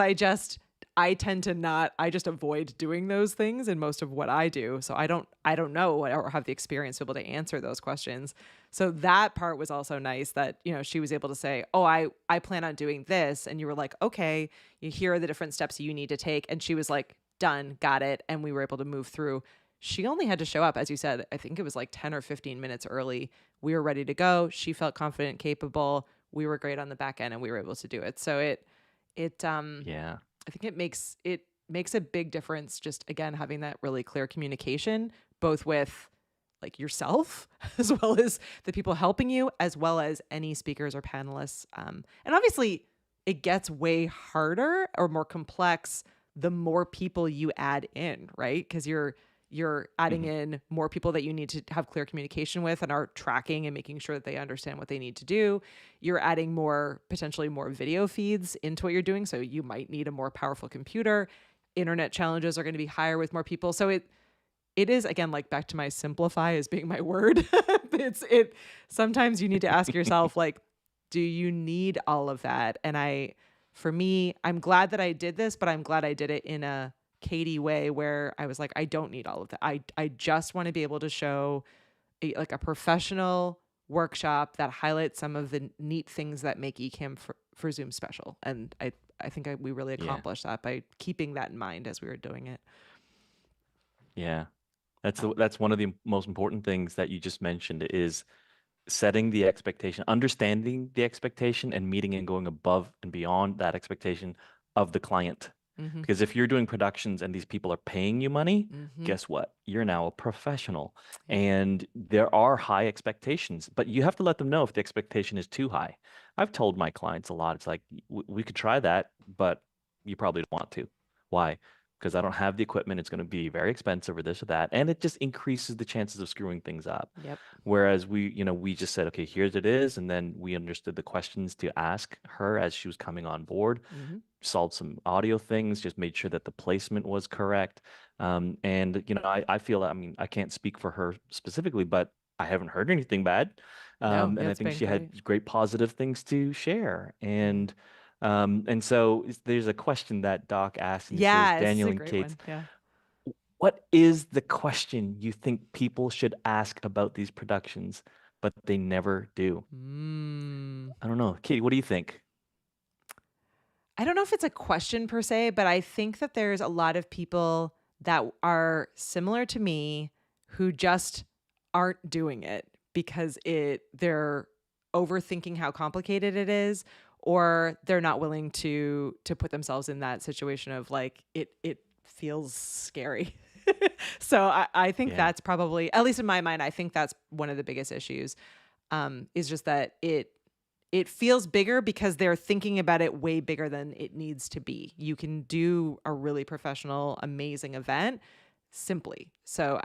I tend to not, I just avoid doing those things in most of what I do. So I don't know or have the experience to be able to answer those questions. So that part was also nice that, she was able to say, oh, I plan on doing this. And you were like, okay, here are the different steps you need to take. And she was like, done, got it. And we were able to move through. She only had to show up, as you said, I think it was like 10 or 15 minutes early. We were ready to go. She felt confident, capable. We were great on the back end and we were able to do it. So it Yeah. I think it makes a big difference, just again having that really clear communication, both with like yourself as well as the people helping you, as well as any speakers or panelists. And obviously it gets way harder or more complex the more people you add in, right? Because you're adding Hmm. in more people that you need to have clear communication with and are tracking and making sure that they understand what they need to do. You're adding potentially more video feeds into what you're doing. So you might need a more powerful computer. Internet challenges are going to be higher with more people. So it is, again, like back to my simplify as being my word. It sometimes you need to ask yourself, like, do you need all of that? And for me, I'm glad that I did this, but I'm glad I did it in a Katie way where I was like, I don't need all of that. I just want to be able to show like a professional workshop that highlights some of the neat things that make Ecamm for Zoom special. And we really Yeah. accomplished that by keeping that in mind as we were doing it. Yeah. That's one of the most important things that you just mentioned is setting the expectation, understanding the expectation and meeting and going above and beyond that expectation of the client. Mm-hmm. Because if you're doing productions and these people are paying you money, Mm-hmm. guess what? You're now a professional. Yep. And there are high expectations, but you have to let them know if the expectation is too high. I've told my clients a lot, it's like, we could try that, but you probably don't want to. Why? Because I don't have the equipment. It's going to be very expensive or this or that. And it just increases the chances of screwing things up. Yep. Whereas we just said, okay, here's it is. And then we understood the questions to ask her as she was coming on board, Mm-hmm. solved some audio things, just made sure that the placement was correct. And, I feel, I mean, I can't speak for her specifically, but I haven't heard anything bad. No, And I it's think been she great. had great positive things to share. Mm-hmm. And so there's a question that Doc asked, and he says, Yeah, this is Daniel a and great Kate, one. Yeah. what is the question you think people should ask about these productions, but they never do? Mm. I don't know. Katie, what do you think? I don't know if it's a question per se, but I think that there's a lot of people that are similar to me who just aren't doing it because they're overthinking how complicated it is, or they're not willing to put themselves in that situation of like it feels scary. So I think Yeah. that's probably, at least in my mind, I think that's one of the biggest issues, is just that it feels bigger because they're thinking about it way bigger than it needs to be. You can do a really professional, amazing event simply. So,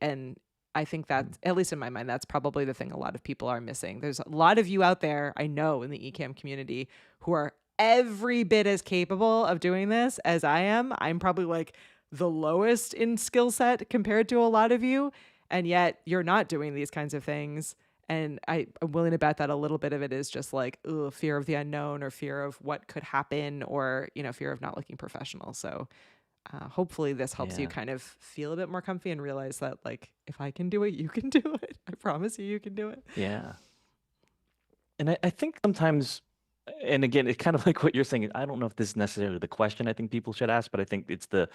and I think that's, at least in my mind, that's probably the thing a lot of people are missing. There's a lot of you out there, I know, in the Ecamm community who are every bit as capable of doing this as I am. I'm probably like the lowest in skill set compared to a lot of you. And yet you're not doing these kinds of things. And I'm willing to bet that a little bit of it is just like, ugh, fear of the unknown or fear of what could happen, or, fear of not looking professional. So hopefully this helps you Yeah. kind of feel a bit more comfy and realize that, like, if I can do it, you can do it. I promise you can do it. Yeah. And I think sometimes, and again, it's kind of like what you're saying. I don't know if this is necessarily the question I think people should ask, but I think it's the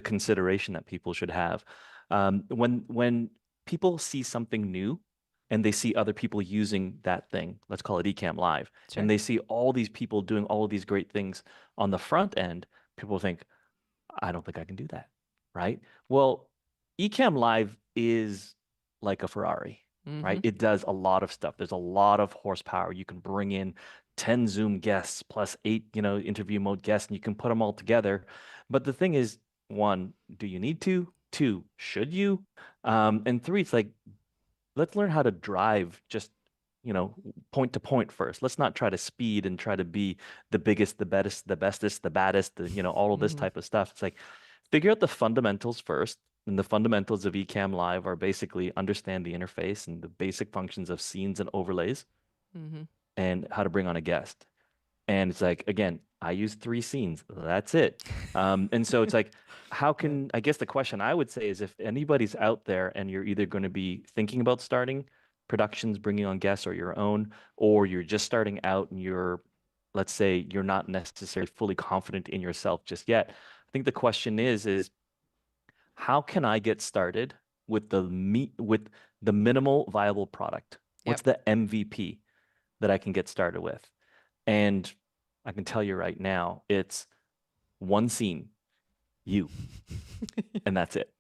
consideration that people should have. When people see something new and they see other people using that thing, let's call it Ecamm Live, and Sure. they see all these people doing all of these great things on the front end, people think, I don't think I can do that, right? Well, Ecamm Live is like a Ferrari, Mm-hmm. right? It does a lot of stuff. There's a lot of horsepower. You can bring in 10 Zoom guests plus eight, interview mode guests, and you can put them all together. But the thing is, one, do you need to? Two, should you? And three, it's like, let's learn how to drive just, you know, point to point first. Let's not try to speed and try to be the biggest, the best, the bestest, the baddest, all of this Mm-hmm. type of stuff. It's like figure out the fundamentals first. And the fundamentals of Ecamm Live are basically understand the interface and the basic functions of scenes and overlays Mm-hmm. and how to bring on a guest. And it's like, again, I use three scenes. That's it. And so it's like, how Yeah. can, I guess the question I would say is if anybody's out there and you're either going to be thinking about starting productions, bringing on guests or your own, or you're just starting out and let's say you're not necessarily fully confident in yourself just yet. I think the question is how can I get started with the minimal viable product? What's Yep. the MVP that I can get started with? And I can tell you right now, it's one scene, you, and that's it.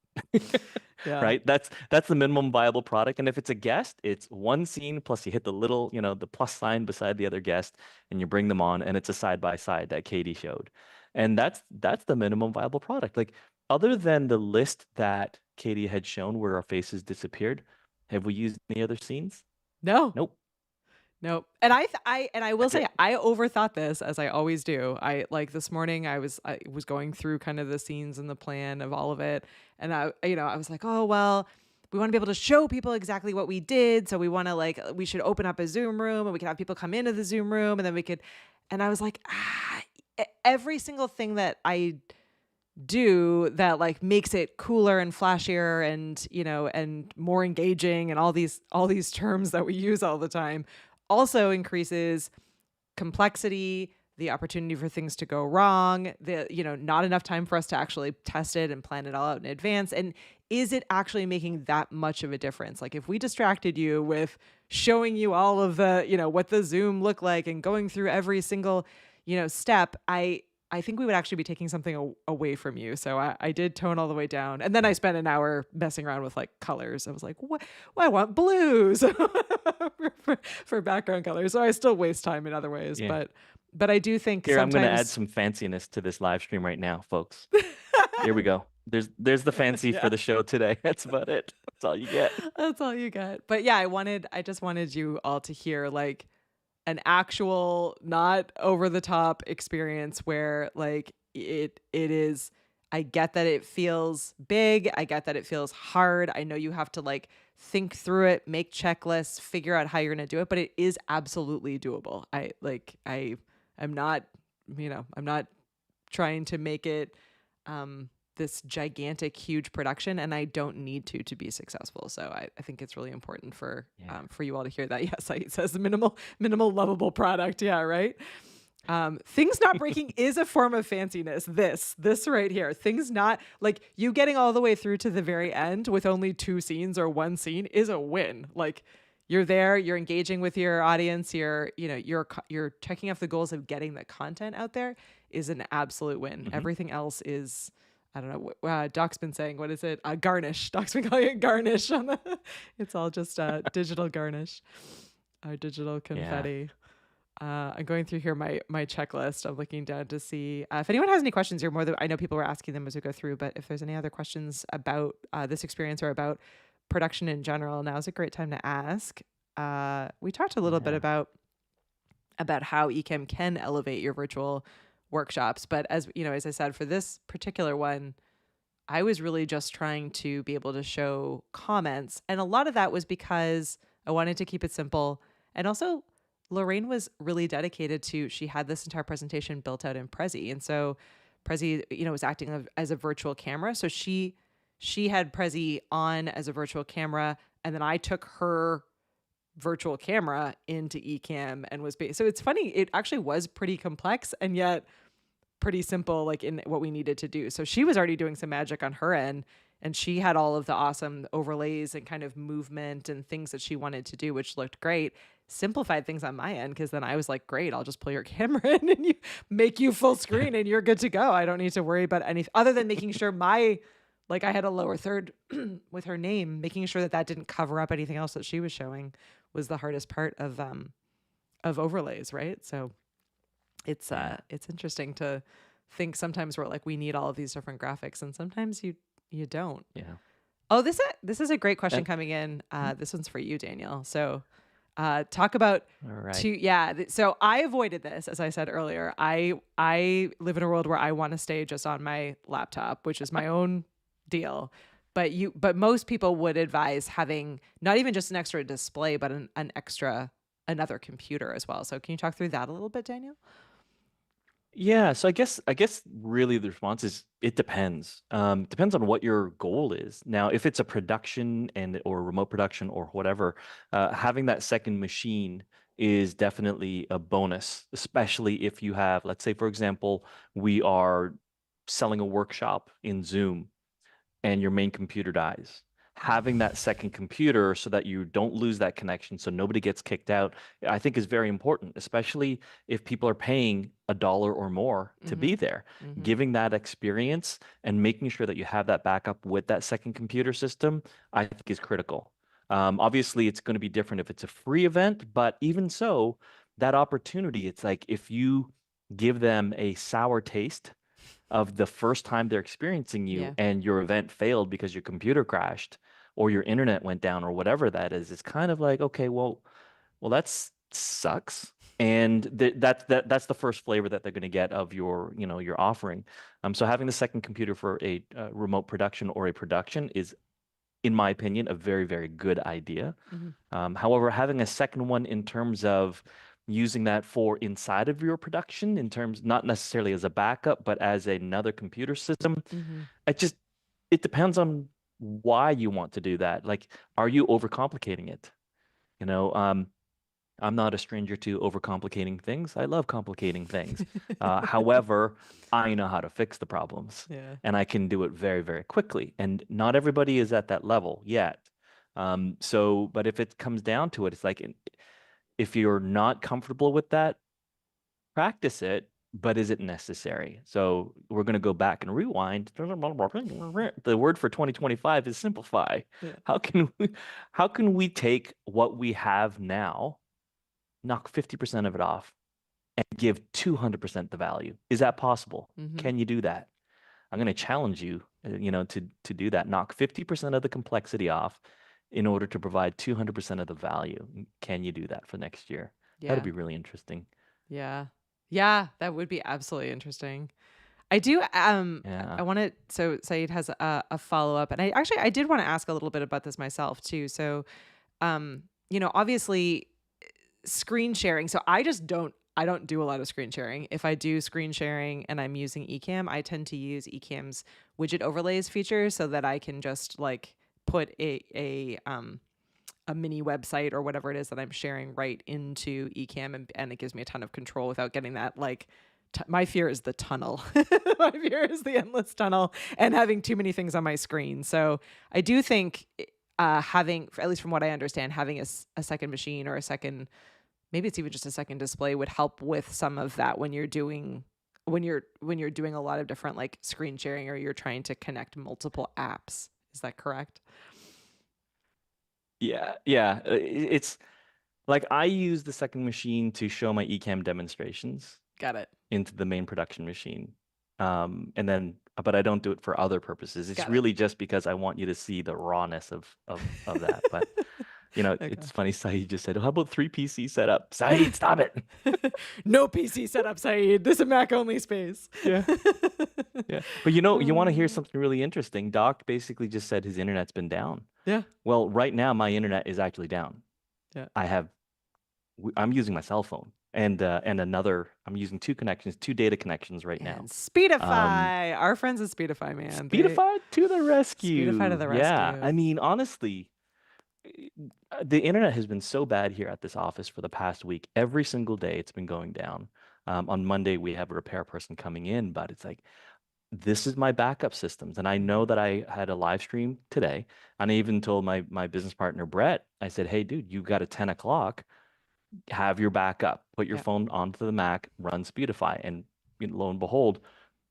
Yeah. Right? That's the minimum viable product. And if it's a guest, it's one scene plus you hit the little, the plus sign beside the other guest and you bring them on and it's a side by side that Katie showed. And that's the minimum viable product. Like other than the list that Katie had shown where our faces disappeared, have we used any other scenes? No. Nope. Nope. And I will That's say it. I overthought this, as I always do. I like this morning I was going through kind of the scenes and the plan of all of it, and I was like, "Oh, well, we want to be able to show people exactly what we did, so we should open up a Zoom room and we could have people come into the Zoom room and then we could." And I was like, every single thing that I do that like makes it cooler and flashier and and more engaging and all these terms that we use all the time also increases complexity, the opportunity for things to go wrong, not enough time for us to actually test it and plan it all out in advance. And is it actually making that much of a difference? Like if we distracted you with showing you all of the, what the Zoom looked like and going through every single, step, I think we would actually be taking something away from you. So I did tone all the way down. And then I spent an hour messing around with like colors. I was like, what? Well, I want blues for background colors. So I still waste time in other ways. Yeah. But I do think Here, I'm going to add sometimes, some fanciness to this live stream right now, folks. Here we go. There's the fancy for yeah, the show today. That's about it. That's all you get. that's all you get. But yeah, I just wanted you all to hear like an actual, not over the top experience where like it is. I get that it feels big. I get that it feels hard. I know you have to like think through it, make checklists, figure out how you're going to do it, but it is absolutely doable. I am not, I'm not trying to make it this gigantic, huge production, and I don't need to be successful. So I think it's really important for you all to hear that. Yes, it says minimal lovable product. Yeah, right. Things not breaking is a form of fanciness. This right here, things not like you getting all the way through to the very end with only 2 scenes or 1 scene is a win. Like you're there, you're engaging with your audience, you're checking off the goals of getting the content out there is an absolute win. Mm-hmm. Everything else is, I don't know. Doc's been saying, what is it? Garnish. Doc's been calling it garnish. It's all just digital garnish, digital Yeah. confetti. I'm going through here my checklist. I'm looking down to see if anyone has any questions. You're more than I know people were asking them as we go through, but if there's any other questions about this experience or about production in general, now's a great time to ask. We talked a little bit Yeah. about how Ecamm can elevate your virtual workshops, but as as I said, for this particular one, I was really just trying to be able to show comments, and a lot of that was because I wanted to keep it simple, and also Lorraine was really dedicated to. She had this entire presentation built out in Prezi, and so Prezi, was acting as a virtual camera. So she had Prezi on as a virtual camera, and then I took her virtual camera into Ecamm and so it's funny. It actually was pretty complex and yet pretty simple, like in what we needed to do. So she was already doing some magic on her end, and she had all of the awesome overlays and kind of movement and things that she wanted to do, which looked great. Simplified things on my end because then I was like, great, I'll just pull your camera in and you make you full screen and you're good to go. I don't need to worry about anything other than making sure I had a lower third with her name, making sure that didn't cover up anything else that she was showing was the hardest part of overlays, right? So Yeah. it's interesting to think sometimes we're like we need all of these different graphics and sometimes you don't. Yeah. Oh, this is a great question And coming in. This one's for you, Daniel. So talk about all right. so I avoided this, as I said earlier. I live in a world where I want to stay just on my laptop, which is my own deal. But most people would advise having not even just an extra display, but an extra another computer as well. So can you talk through that a little bit, Daniel? Yeah, so I guess really the response is it depends. Depends on what your goal is. Now, if it's a production and or remote production or whatever, having that second machine is definitely a bonus, especially if you have, let's say, for example, we are selling a workshop in Zoom and your main computer dies. Having that second computer so that you don't lose that connection, so nobody gets kicked out, I think is very important, especially if people are paying $1 or more to Mm-hmm. be there. Mm-hmm. Giving that experience and making sure that you have that backup with that second computer system, I think is critical. Obviously, it's going to be different if it's a free event, but even so, that opportunity, it's like if you give them a sour taste of the first time they're experiencing you Yeah. and your event failed because your computer crashed or your internet went down or whatever that is, it's kind of like, okay, well, that's sucks. And that's the first flavor that they're going to get of your offering. So having the second computer for a remote production or a production is, in my opinion, a very, very good idea. Mm-hmm. However, having a second one in terms of using that for inside of your production, in terms not necessarily as a backup, but as another computer system, Mm-hmm. it just it depends on why you want to do that. Like, are you overcomplicating it? You know, I'm not a stranger to overcomplicating things. I love complicating things. However, I know how to fix the problems Yeah. and I can do it very, very quickly. And not everybody is at that level yet. But if it comes down to it, it's like if you're not comfortable with that, practice it, but is it necessary? So we're going to go back and rewind. The word for 2025 is simplify. Yeah. How can how can we take what we have now, knock 50% of it off, and give 200% the value? Is that possible? Mm-hmm. Can you do that? I'm going to challenge you, to do that. Knock 50% of the complexity off in order to provide 200% of the value. Can you do that for next year? That'd Yeah. be really interesting. Yeah. Yeah. That would be absolutely interesting. I do. Yeah. I want to. So Saeed has a follow up, and I did want to ask a little bit about this myself too. So, obviously, screen sharing. So I don't do a lot of screen sharing. If I do screen sharing and I'm using Ecamm, I tend to use Ecamm's widget overlays feature so that I can just like put a mini website or whatever it is that I'm sharing right into Ecamm, and it gives me a ton of control without getting that like my fear is the tunnel. My fear is the endless tunnel and having too many things on my screen. So I do think having, at least from what I understand, having a second machine or a second, maybe it's even just a second display would help with some of that when you're doing when you're doing a lot of different like screen sharing or you're trying to connect multiple apps. Is that correct? Yeah, yeah. It's like I use the second machine to show my Ecamm demonstrations Got it. into the main production machine. And then, but I don't do it for other purposes. It's Got it. really just because I want you to see the rawness of that. But Okay. it's funny. Saeed just said, "How about three PC setup?" Saeed, stop it. No PC setup, Saeed. This is a Mac only space. Yeah, yeah. But you want to hear Um, something really interesting? Doc basically just said his internet's been down. yeah. Well, right now my internet is actually down. Yeah. I have I'm using my cell phone and another. I'm using two connections, two data connections right And now. Um, Speedify. Our friends at Speedify, man. They Speedify to the Speedify to rescue. the Yeah, I rescue. mean, honestly, the internet has been so bad here at this office for the past week. Every single day, it's been going down. On Monday, we have a repair person coming in, but it's like this is my backup systems, and I know Mhm. that I had a live stream today, and I even told my business partner Brett. I said, "Hey, dude, you've got a 10 o'clock. Have your backup, put your Yeah. phone onto the Mac, run Speedify." And lo and behold,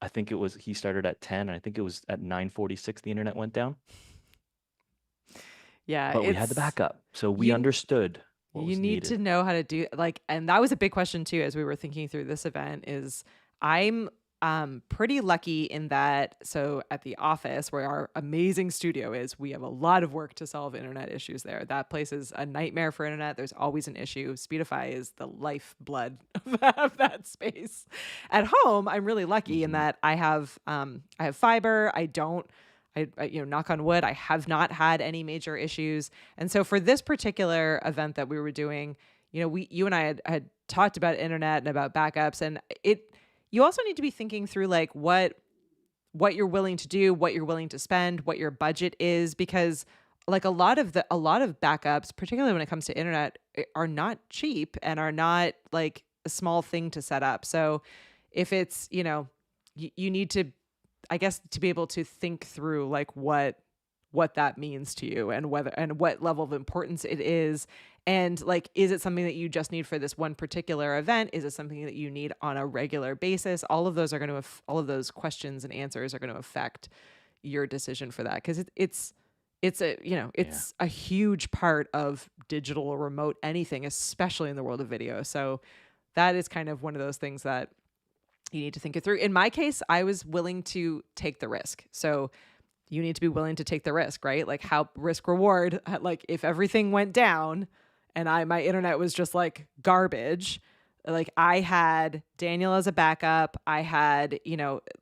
I think it was he started at 10, and I think it was at 9:46 the internet went down. Yeah, But we had the backup. So we you understood what you was need to needed. know how to do like, and that was a big question too as we were thinking through this event is I'm pretty lucky in that, so at the office where our amazing studio is, we have a lot of work to solve internet issues there. That place is a nightmare for internet. There's always an issue. Speedify is the lifeblood of that space. At home, I'm really lucky in Hmm. that I have fiber. Knock on wood, I have not had any major issues. And so for this particular event that we were doing, you and I had talked about internet and about backups, and you also need to be thinking through like what you're willing to do, what you're willing to spend, what your budget is, because like a lot of backups, particularly when it comes to internet, are not cheap and are not like a small thing to set up. So if it's, you need to, I guess, to be able to think through like what that means to you and whether and what level of importance it is, and like is it something that you just need for this one particular event, is it something that you need on a regular basis? All of those are going to all of those questions and answers are going to affect your decision for that, because it's a Yeah. it's a huge part of digital or remote anything, especially in the world of video. So that is kind of one of those things that you need to think it through. In my case, I was willing to take the risk. So you need to be willing to take the risk, right? Like how risk reward, like if everything went down and my internet was just like garbage, like I had Daniel as a backup. I had,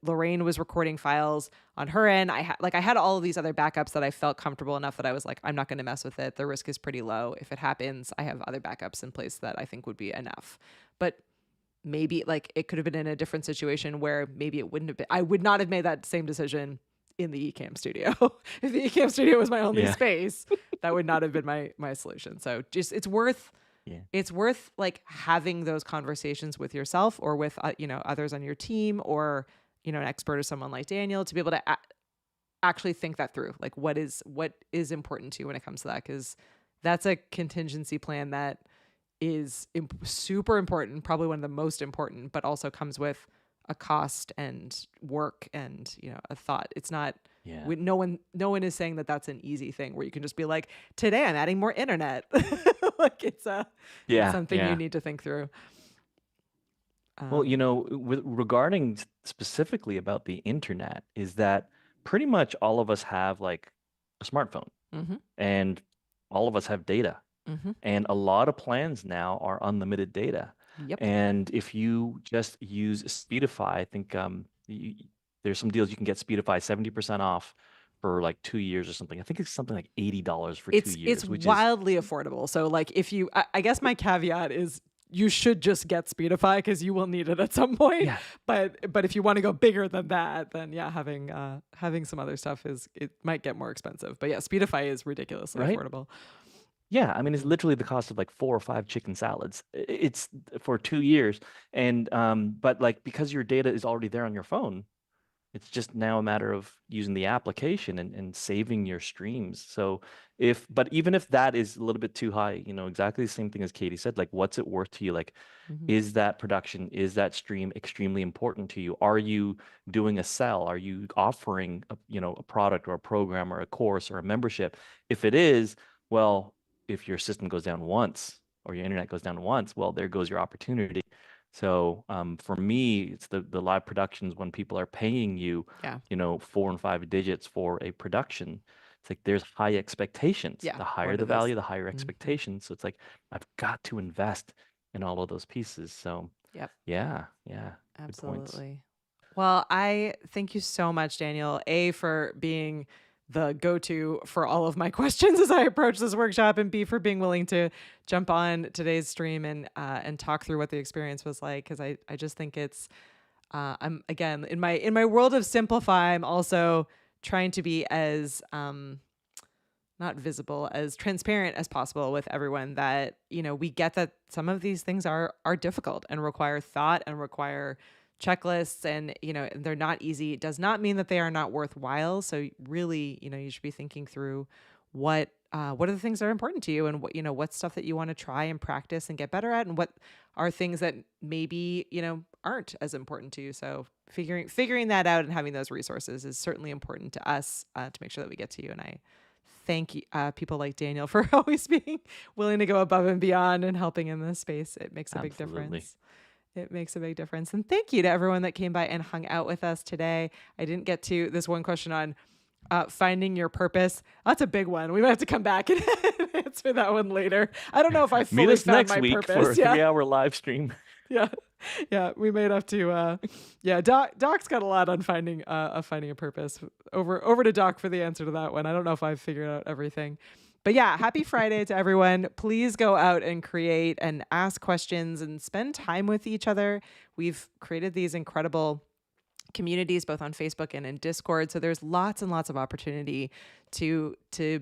Lorraine was recording files on her end. I had all of these other backups that I felt comfortable enough that I was like, I'm not going to mess with it. The risk is pretty low. If it happens, I have other backups in place that I think would be enough. But maybe like it could have been in a different situation where maybe it wouldn't have been, I would not have made that same decision in the Ecamm studio. If the Ecamm studio was my only Yeah. space, that would not have been my solution. So just it's worth Yeah. it's worth like having those conversations with yourself or with others on your team, or an expert or someone like Daniel, to be able to actually think that through. Like what is important to you when it comes to that, because that's a contingency plan that is super important, probably one of the most important, but also comes with a cost and work and a thought. It's not. Yeah. No one is saying that that's an easy thing where you can just be like, today I'm adding more internet. Like it's Yeah. something you Yeah. need to think through. Well, Um, regarding specifically about the internet, is that pretty much all of us have like a smartphone, mhm, and all of us have data. mhm. And a lot of plans now are unlimited data. Yep. And if you just use Speedify, I think there's some deals you can get Speedify 70% off for like 2 years or something. I think it's something like $80 for two It's years, which is, wildly affordable. So like if I guess my caveat is you should just get Speedify because you will need it at some point. yeah, But if you want to go bigger than that, then yeah, having some other stuff it might get more expensive. But yeah, Speedify is ridiculously right? affordable. Yeah, I mean, it's literally the cost of like 4 or 5 chicken salads. It's for 2 years. And but like because your data is already there on your phone, it's just now a matter of using the application and saving your streams. So but even if that is a little bit too high, exactly the same thing as Katie said, like what's it worth to you? Like, Hmm. is that production, is that stream extremely important to you? Are you doing a sell? Are you offering a product or a program or a course or a membership? If it is, well, if your system goes down once or your internet goes down once, well, there goes your opportunity. So for me, it's the live productions when people are paying you, Yeah. 4 and 5 digits for a production. It's like there's high expectations. Yeah. The higher What the it is. value, the higher Hmm. expectations. So it's like I've got to invest in all of those pieces. So Yep. yeah, yeah, good points. Absolutely. Well, I thank you so much, Daniel, for being the go-to for all of my questions as I approach this workshop, and B, for being willing to jump on today's stream and talk through what the experience was like. Because I just think it's I'm again in my world of simplify. I'm also trying to be as not visible, as transparent as possible with everyone, that we get that some of these things are difficult and require thought and require checklists, and they're not easy. It does not mean that they are not worthwhile. So really, you should be thinking through what are the things that are important to you, and what's stuff that you want to try and practice and get better at, and what are things that maybe aren't as important to you. So figuring that out and having those resources is certainly important to us, to make sure that we get to you. And I thank you, people like Daniel, for always being willing to go above and beyond and helping in this space. It makes a big Absolutely. difference. It makes a big difference. And thank you to everyone that came by and hung out with us today. I didn't get to this one question on finding your purpose. That's a big one. We might have to come back and answer that one later. I don't know if I Meet fully us found next my week for purpose. a Yeah. 3 hour live stream. Yeah. Yeah. We might have to, yeah, Doc's got a lot on finding a purpose. Over to Doc for the answer to that one. I don't know if I've figured out everything. But yeah, happy Friday to everyone. Please go out and create and ask questions and spend time with each other. We've created these incredible communities both on Facebook and in Discord. So there's lots and lots of opportunity to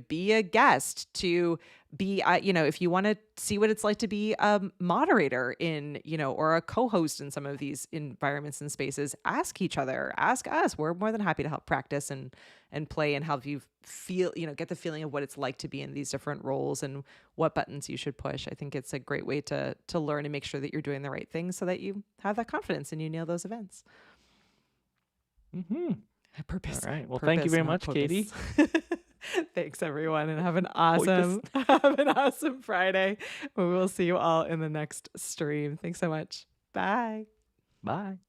be a guest, to be if you want to see what it's like to be a moderator in, or a co-host in some of these environments and spaces, ask each other, ask us. We're more than happy to help practice and play and help you feel, get the feeling of what it's like to be in these different roles and what buttons you should push. I think it's a great way to learn and make sure that you're doing the right things so that you have that confidence and you nail those events. Hmm. All Purpose, right. Well, thank you purpose, very not much, purpose. Katie. Thanks everyone, and have an Pointus. awesome Friday. We will see you all in the next stream. Thanks so much. Bye. Bye.